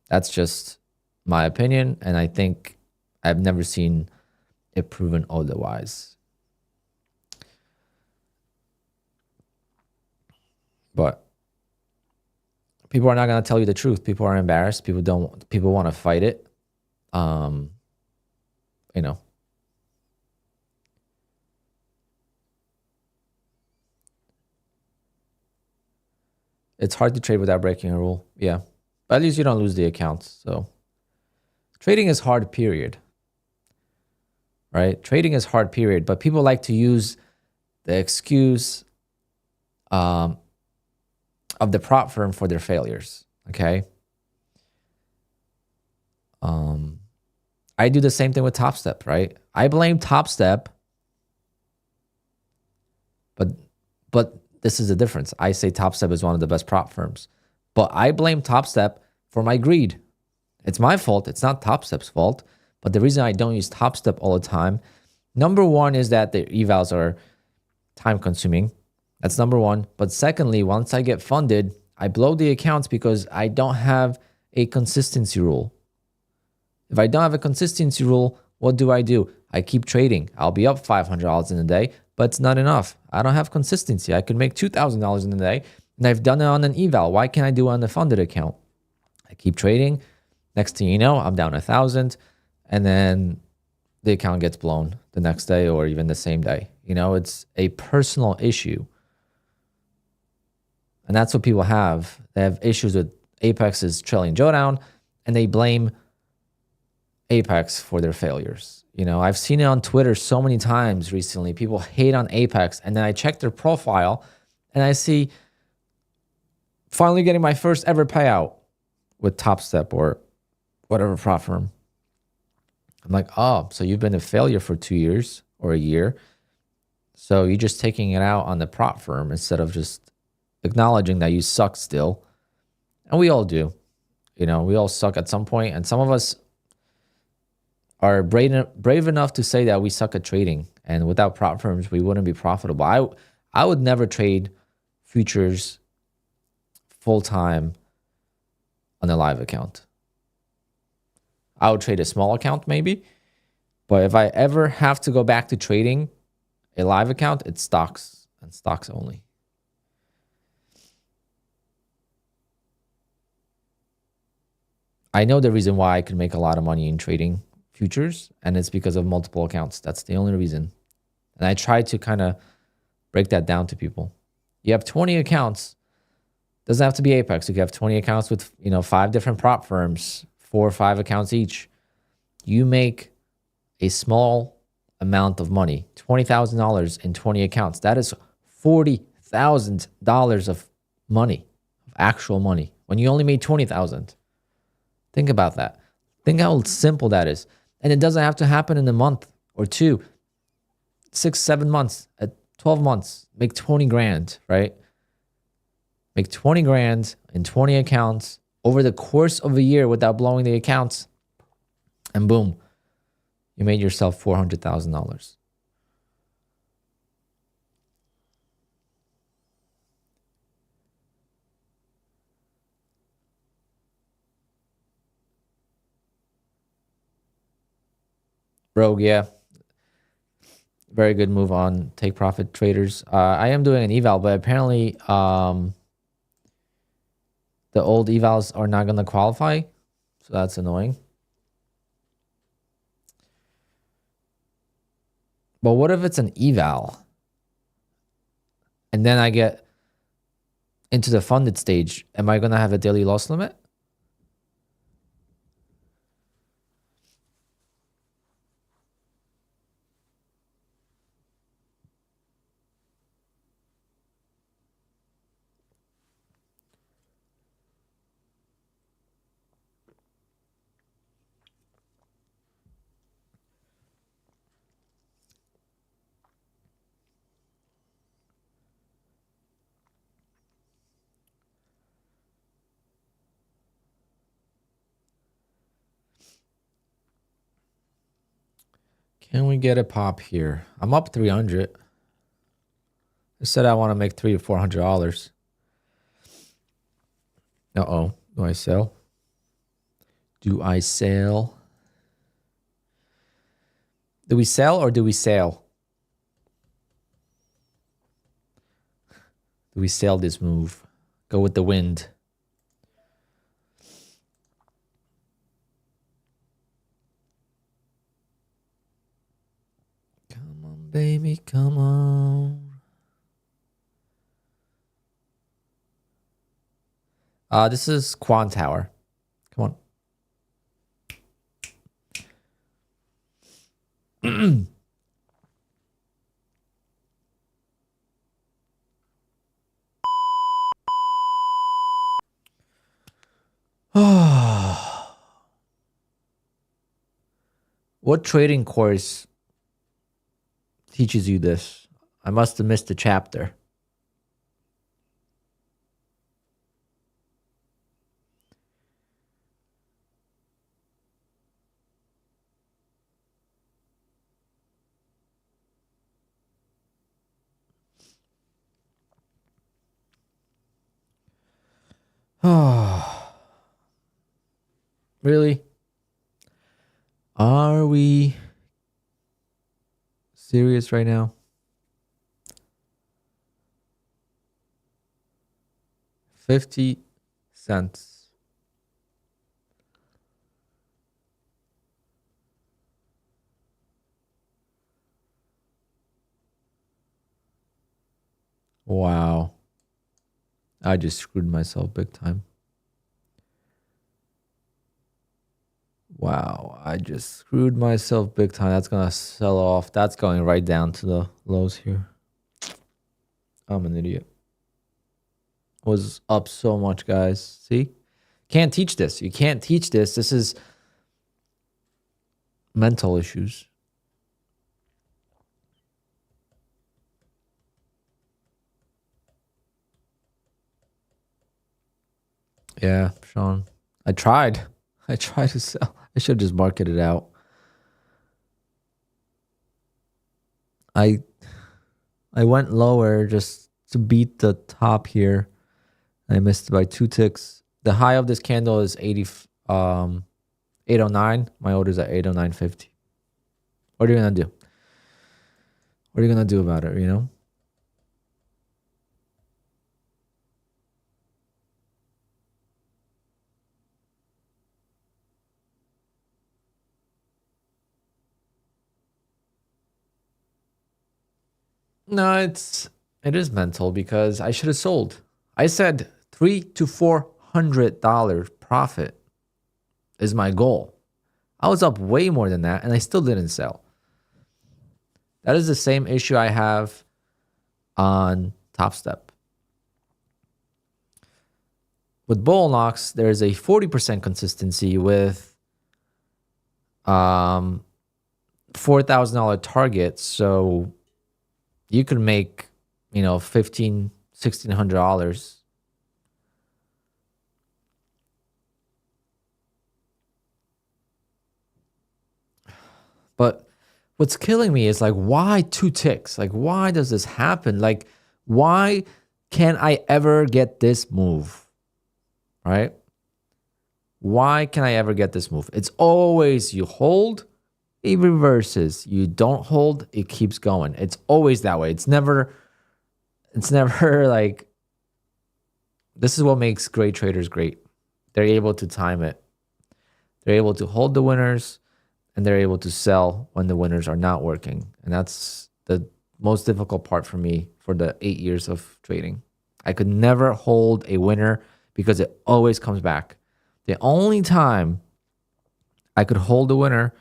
That's just my opinion, and I think I've never seen it proven otherwise. But people are not going to tell you the truth. People are embarrassed. People want to fight it. You know. It's hard to trade without breaking a rule. Yeah. But at least you don't lose the accounts. So trading is hard, period. Right? Trading is hard, period. But people like to use the excuse of the prop firm for their failures. Okay? I do the same thing with Top Step, right? I blame Top Step, but this is the difference. I say Top Step is one of the best prop firms, but I blame Top Step for my greed. It's my fault. It's not Top Step's fault. But the reason I don't use Top Step all the time, number one, is that the evals are time consuming. That's number one. But secondly, once I get funded, I blow the accounts because I don't have a consistency rule. If I don't have a consistency rule, what do? I keep trading. I'll be up $500 in a day, but it's not enough. I don't have consistency. I could make $2,000 in a day, and I've done it on an eval. Why can't I do it on the funded account? I keep trading. Next thing you know, I'm down 1,000, and then the account gets blown the next day or even the same day. You know, it's a personal issue. And that's what people have. They have issues with Apex's trailing drawdown, and they blame Apex for their failures. You know, I've seen it on Twitter so many times recently. People hate on Apex, and then I check their profile and I see finally getting my first ever payout with Top Step or whatever prop firm. I'm like, oh, so you've been a failure for 2 years or a year. So you're just taking it out on the prop firm instead of just acknowledging that you suck still. And we all do. You know, we all suck at some point, and some of us are brave enough to say that we suck at trading, and without prop firms, we wouldn't be profitable. I would never trade futures full-time on a live account. I would trade a small account maybe, but if I ever have to go back to trading a live account, it's stocks and stocks only. I know the reason why I can make a lot of money in trading futures, and it's because of multiple accounts. That's the only reason. And I try to kind of break that down to people. You have 20 accounts. Doesn't have to be Apex. You can have 20 accounts with, 5 different prop firms, 4 or 5 accounts each. You make a small amount of money, $20,000 in 20 accounts. That is $40,000 of money, of actual money, when you only made $20,000. Think about that. Think how simple that is. And it doesn't have to happen in a month or 2, 6, 7 months, 12 months. Make 20 grand, right? Make 20 grand in 20 accounts over the course of a year without blowing the accounts. And boom, you made yourself $400,000. Rogue, yeah. Very good move on take profit traders. I am doing an eval, but apparently the old evals are not going to qualify. So that's annoying. But what if it's an eval? And then I get into the funded stage. Am I going to have a daily loss limit? Can we get a pop here? I'm up 300. I said I want to make $300 or $400. Uh-oh. Do I sell? Do I sell? Do we sell or do we sail? Do we sail this move? Go with the wind. Come on, baby, come on. This is QUANTOWER. Come on. What trading course teaches you this? I must have missed a chapter. Really? Are we serious right now? 50 cents. Wow. I just screwed myself big time. Wow, I just screwed myself big time. That's going to sell off. That's going right down to the lows here. I'm an idiot. Was up so much, guys. See? Can't teach this. You can't teach this. This is mental issues. Yeah, Sean. I tried to sell. I should just market it out. I went lower just to beat the top here. I missed by 2 ticks. The high of this candle is 809. My order's at 809.50. What are you gonna do? What are you gonna do about it, you know? No, it is mental because I should have sold. I said $300 to $400 profit is my goal. I was up way more than that and I still didn't sell. That is the same issue I have on Top Step. With Bull Knox, there's a 40% consistency with $4,000 target. So you could make, $1,500, $1,600. But what's killing me is like, why 2 ticks? Like, why does this happen? Like, why can't I ever get this move? Right? Why can I ever get this move? It's always you hold, it reverses. You don't hold, it keeps going. It's always that way. It's never like, this is what makes great traders great. They're able to time it. They're able to hold the winners, and they're able to sell when the winners are not working. And that's the most difficult part for me for the 8 years of trading. I could never hold a winner because it always comes back. The only time I could hold a winner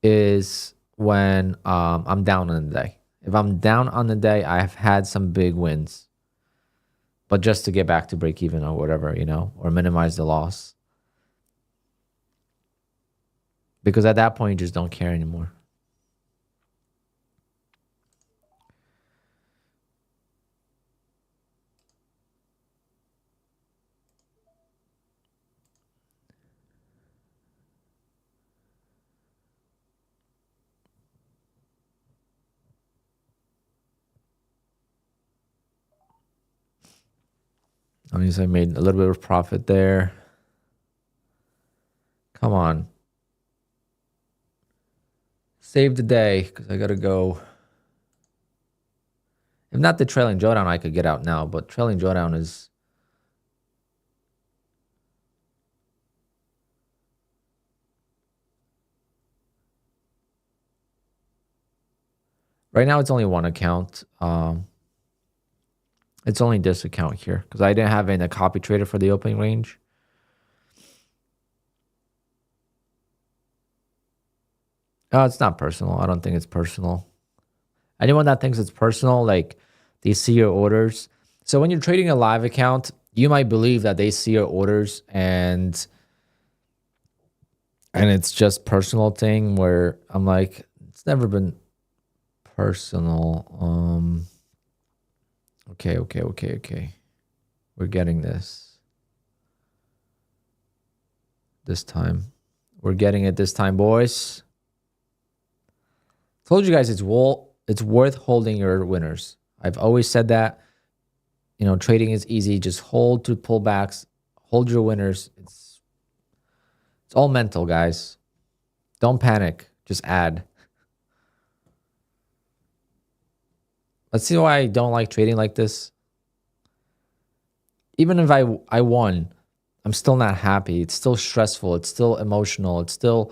is when I'm down on the day. If I'm down on the day, I have had some big wins, but just to get back to break even or whatever, or minimize the loss. Because at that point, you just don't care anymore. I mean, I made a little bit of profit there. Come on. Save the day, because I got to go. If not the trailing drawdown, I could get out now, but trailing drawdown is... Right now, it's only one account. It's only this account here, because I didn't have a copy trader for the opening range. It's not personal. I don't think it's personal. Anyone that thinks it's personal, like they see your orders. So when you're trading a live account, you might believe that they see your orders and it's just personal thing where I'm like, it's never been personal. Okay. We're getting this time. We're getting it this time, boys. Told you guys it's worth holding your winners. I've always said that. Trading is easy. Just hold to pullbacks. Hold your winners. It's all mental, guys. Don't panic. Just add. Let's see why I don't like trading like this. Even if I won, I'm still not happy. It's still stressful. It's still emotional. It's still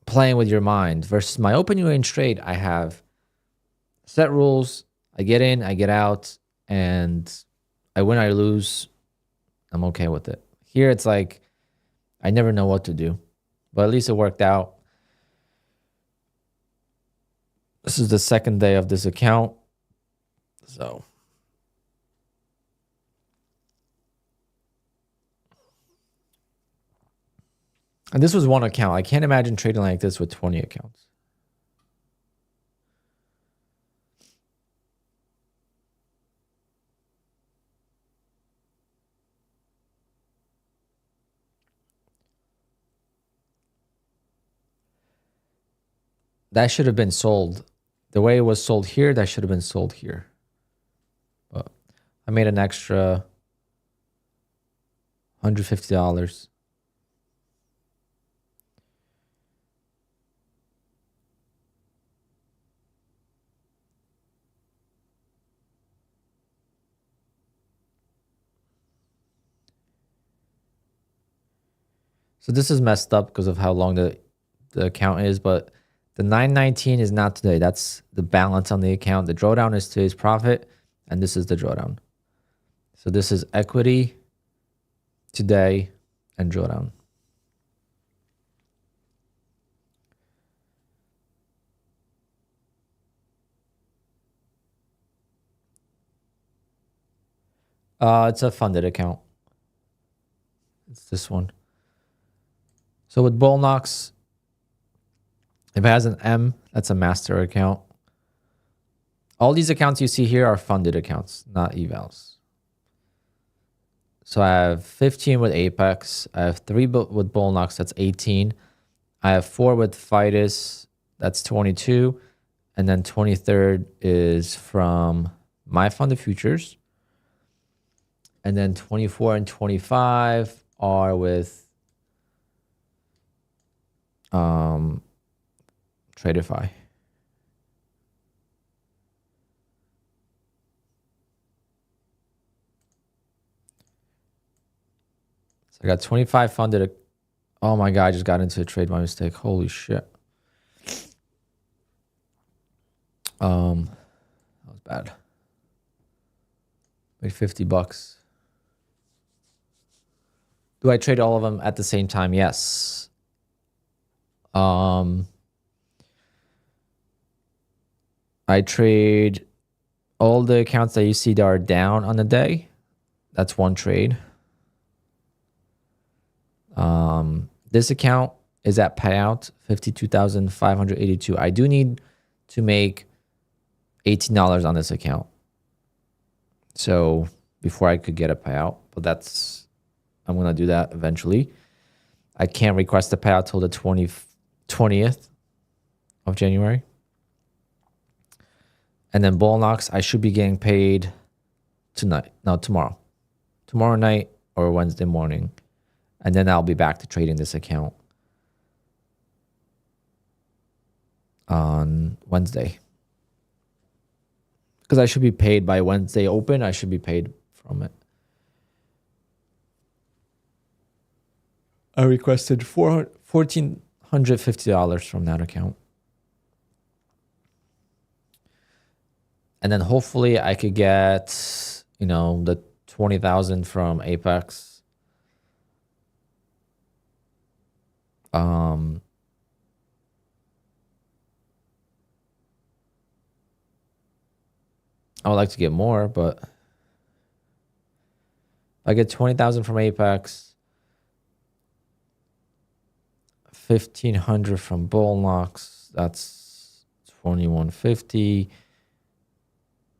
playing with your mind. Versus my opening range trade, I have set rules. I get in, I get out, and I win, I lose. I'm okay with it. Here, it's like I never know what to do, but at least it worked out. This is the second day of this account. So and this was one account. I can't imagine trading like this with 20 accounts. That should have been sold. The way it was sold here, that should have been sold here. But I made an extra $150. So this is messed up because of how long the account is, but the 919 is not today. That's the balance on the account. The drawdown is today's profit, and this is the drawdown. So this is equity today and drawdown. It's a funded account. It's this one. So with Bullnox, if it has an M, that's a master account. All these accounts you see here are funded accounts, not evals. So I have 15 with Apex. I have 3 with Bullnox, that's 18. I have 4 with Fidus, that's 22. And then 23rd is from my funded futures. And then 24 and 25 are with Tradeify. So I got 25 funded. Oh my God, I just got into a trade by mistake. Holy shit. That was bad. Made $50. Do I trade all of them at the same time? Yes. I trade all the accounts that you see that are down on the day. That's one trade. This account is at payout 52,582. I do need to make $18 on this account. So before I could get a payout, but I'm going to do that eventually. I can't request a payout till the 20th of January. And then Bull Knox, I should be getting paid tomorrow. Tomorrow night or Wednesday morning. And then I'll be back to trading this account on Wednesday. Because I should be paid by Wednesday open. I should be paid from it. I requested $1,450 from that account. And then hopefully I could get, the 20,000 from Apex. I would like to get more, but I get 20,000 from Apex, 1,500 from Bull Knox. That's 2,150.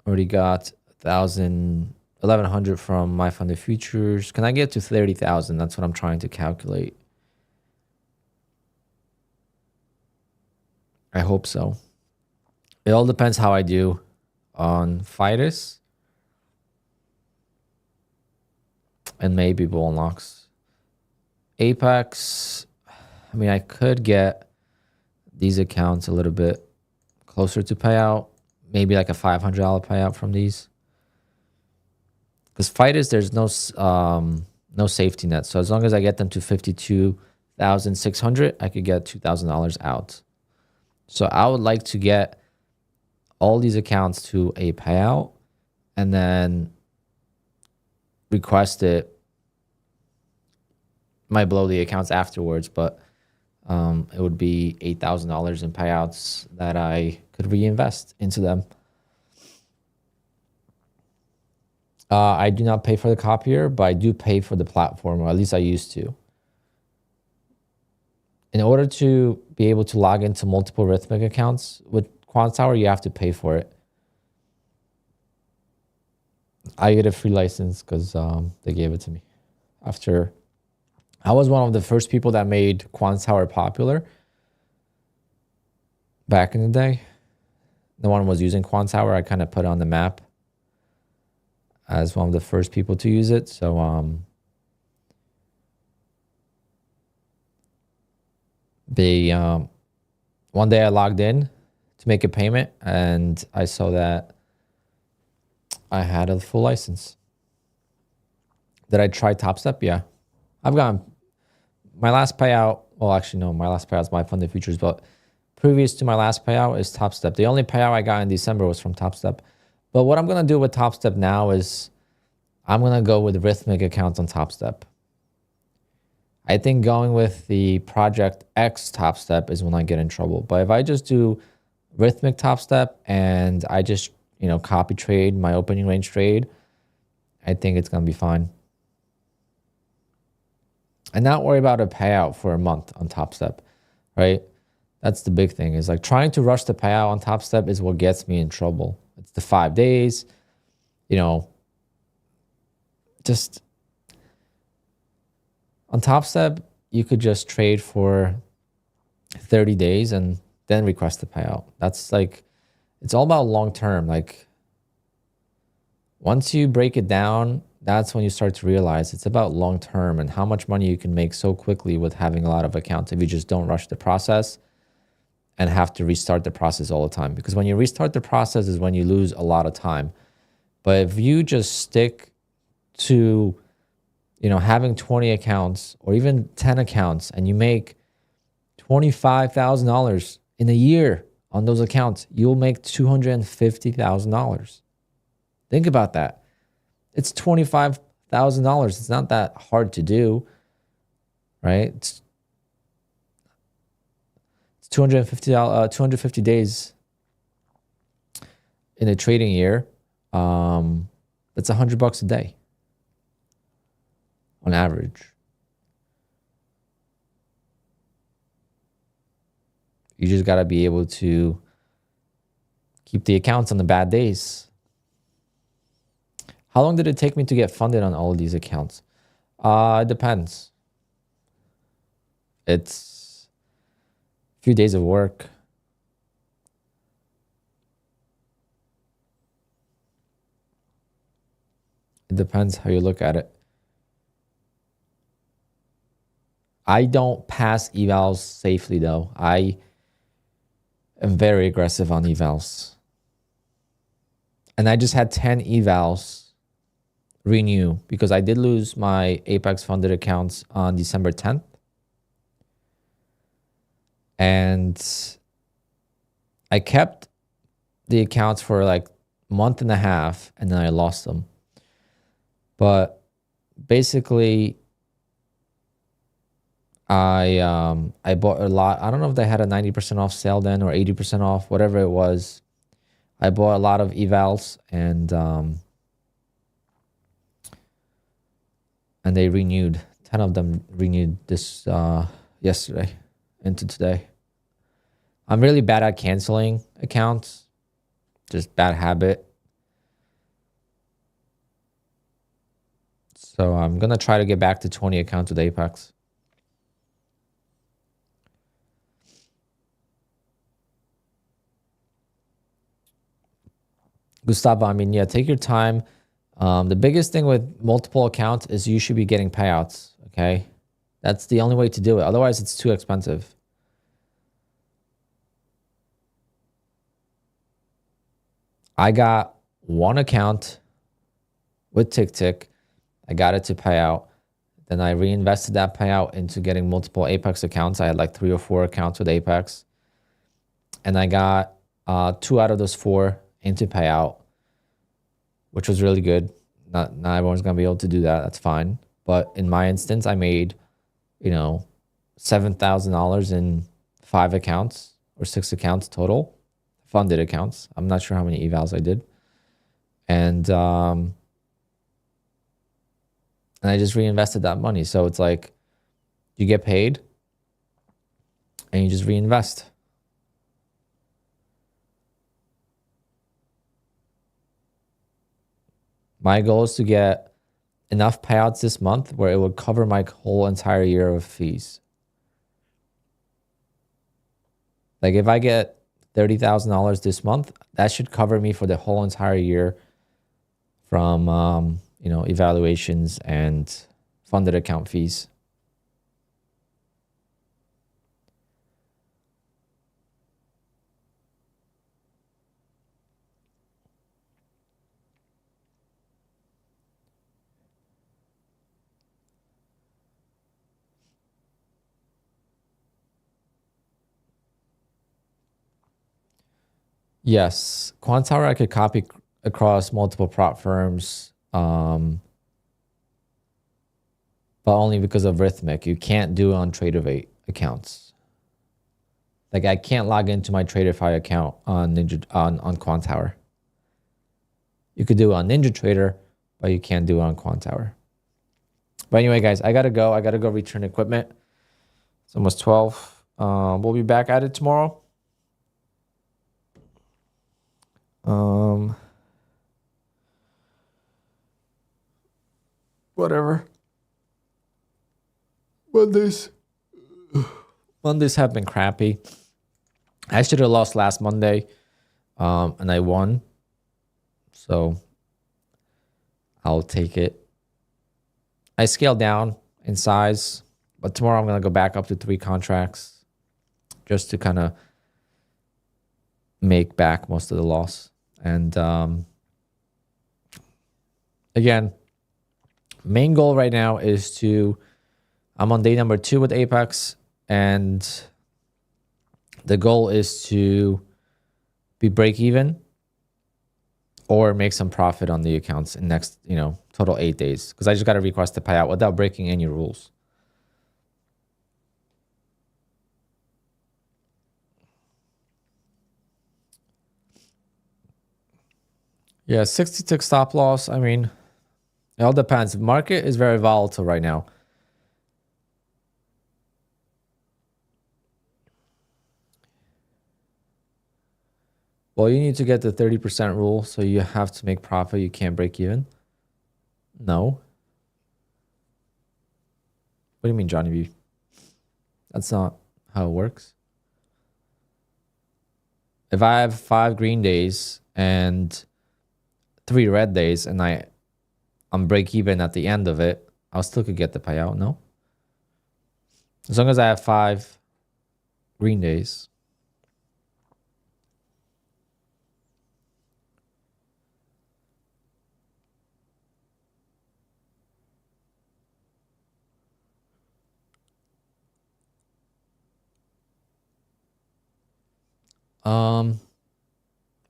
Already got 1,100 from my funded futures. Can I get to 30,000? That's what I'm trying to calculate. I hope so. It all depends how I do on Fidus and maybe Bull Knox. Apex, I mean, I could get these accounts a little bit closer to payout. Maybe like a $500 payout from these. Because Fidus, there's no safety net. So as long as I get them to 52,600, I could get $2,000 out. So I would like to get all these accounts to a payout and then request it. Might blow the accounts afterwards, but it would be $8,000 in payouts that I could reinvest into them. I do not pay for the copier, but I do pay for the platform, or at least I used to. In order to be able to log into multiple Rhythmic accounts with QUANTOWER, you have to pay for it. I get a free license because they gave it to me. I was one of the first people that made QUANTOWER popular back in the day. No one was using QUANTOWER. I kind of put it on the map as one of the first people to use it. So one day I logged in to make a payment and I saw that I had a full license. Did I try Top Step? Yeah. I've gotten my last payout. Well, actually, no, my last payout is my funded futures, but previous to my last payout is Top Step. The only payout I got in December was from Top Step. But what I'm going to do with Top Step now is I'm going to go with Rhythmic accounts on Top Step. I think going with the Project X Top Step is when I get in trouble. But if I just do Rhythmic Top Step and I just, copy trade my opening range trade, I think it's going to be fine. And not worry about a payout for a month on Top Step, right? That's the big thing, is like trying to rush the payout on Top Step is what gets me in trouble. It's the 5 days, just on Top Step, you could just trade for 30 days and then request the payout. That's like, it's all about long term. Like once you break it down, that's when you start to realize it's about long term and how much money you can make so quickly with having a lot of accounts if you just don't rush the process and have to restart the process all the time. Because when you restart the process is when you lose a lot of time. But if you just stick to, you know, having 20 accounts or even 10 accounts and you make $25,000 in a year on those accounts, you'll make $250,000. Think about that. It's $25,000. It's not that hard to do, right? It's 250 days in a trading year. That's $100 a day on average. You just got to be able to keep the accounts on the bad days. How long did it take me to get funded on all of these accounts? It depends. It's a few days of work. It depends how you look at it. I don't pass evals safely though. I am very aggressive on evals. And I just had 10 evals renew because I did lose my Apex funded accounts on December 10th. And I kept the accounts for like a month and a half and then I lost them. But basically, I bought a lot. I don't know if they had a 90% off sale then or 80% off, whatever it was. I bought a lot of evals and they renewed. 10 of them renewed this yesterday into today. I'm really bad at canceling accounts. Just bad habit. So I'm going to try to get back to 20 accounts with Apex. Gustavo, I mean, yeah, take your time. The biggest thing with multiple accounts is you should be getting payouts, okay? That's the only way to do it. Otherwise, it's too expensive. I got one account with TickTick. I got it to pay out. Then I reinvested that payout into getting multiple Apex accounts. I had like 3 or 4 accounts with Apex. And I got 2 out of those 4 into payout, which was really good. Not everyone's going to be able to do that. That's fine. But in my instance, I made, you know, $7,000 in 5 accounts or 6 accounts total. Funded accounts. I'm not sure how many evals I did. And I just reinvested that money. So it's like you get paid and you just reinvest. My goal is to get enough payouts this month where it would cover my whole entire year of fees. Like if I get $30,000 this month, that should cover me for the whole entire year from you know, evaluations and funded account fees. Yes, QUANTOWER I could copy across multiple prop firms, but only because of Rhythmic. You can't do it on Tradeovate accounts. Like I can't log into my Traderify account on on QUANTOWER. You could do it on NinjaTrader, but you can't do it on QUANTOWER. But anyway, guys, I gotta go. I gotta go return equipment. It's almost 12. We'll be back at it tomorrow. Whatever. Mondays have been crappy. I should have lost last Monday, and I won. So I'll take it. I scaled down in size, but tomorrow I'm going to go back up to 3 contracts just to kind of make back most of the loss. And again, main goal right now is I'm on day number 2 with Apex, and the goal is to be break even or make some profit on the accounts in next, total 8 days. Because I just got to request the payout without breaking any rules. Yeah, 66 stop loss. I mean, it all depends. The market is very volatile right now. Well, you need to get the 30% rule, so you have to make profit. You can't break even. No. What do you mean, Johnny B? That's not how it works. If I have 5 green days and 3 red days and I'm break even at the end of it, I'll still could get the payout, no? As long as I have 5 green days.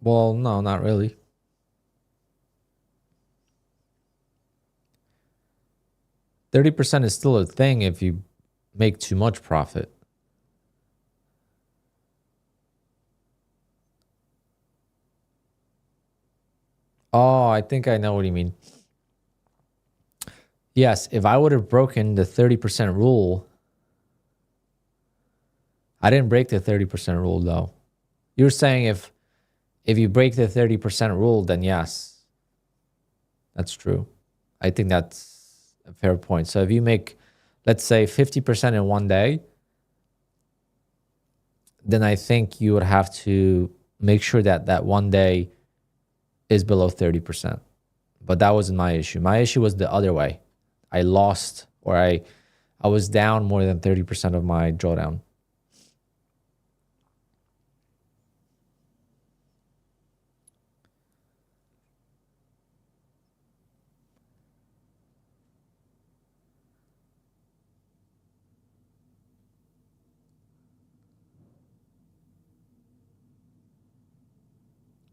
Well, no, not really. %30 is still a thing if you make too much profit. Oh, I think I know what you mean. Yes, if I would have broken the 30% rule, I didn't break the 30% rule though. You're saying if you break the 30% rule, then yes, that's true. I think that's a fair point. So if you make, let's say 50% in one day, then I think you would have to make sure that that one day is below 30%. But that wasn't my issue. My issue was the other way. I lost, or I was down more than 30% of my drawdown.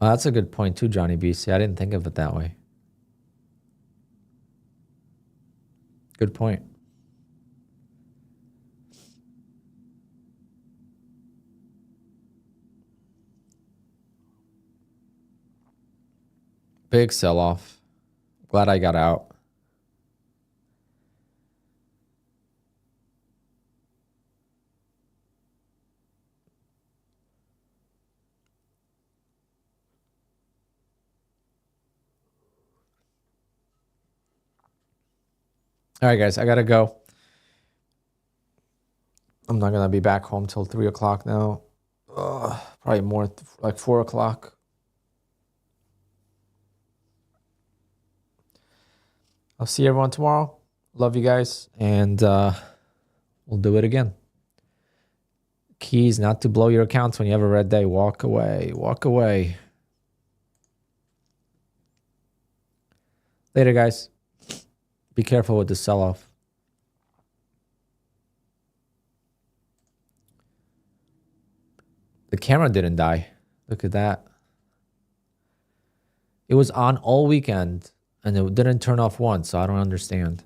Well, that's a good point too, Johnny B. See, I didn't think of it that way. Good point. Big sell-off. Glad I got out. All right, guys, I gotta go. I'm not gonna be back home till 3 o'clock now. Probably more like 4 o'clock. I'll see everyone tomorrow. Love you guys, and we'll do it again. Keys not to blow your accounts when you have a red day. Walk away. Walk away. Later, guys. Be careful with the sell-off. The camera didn't die. Look at that. It was on all weekend, and it didn't turn off once, so I don't understand.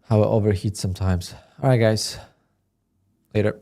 How it overheats sometimes. All right, guys. Later.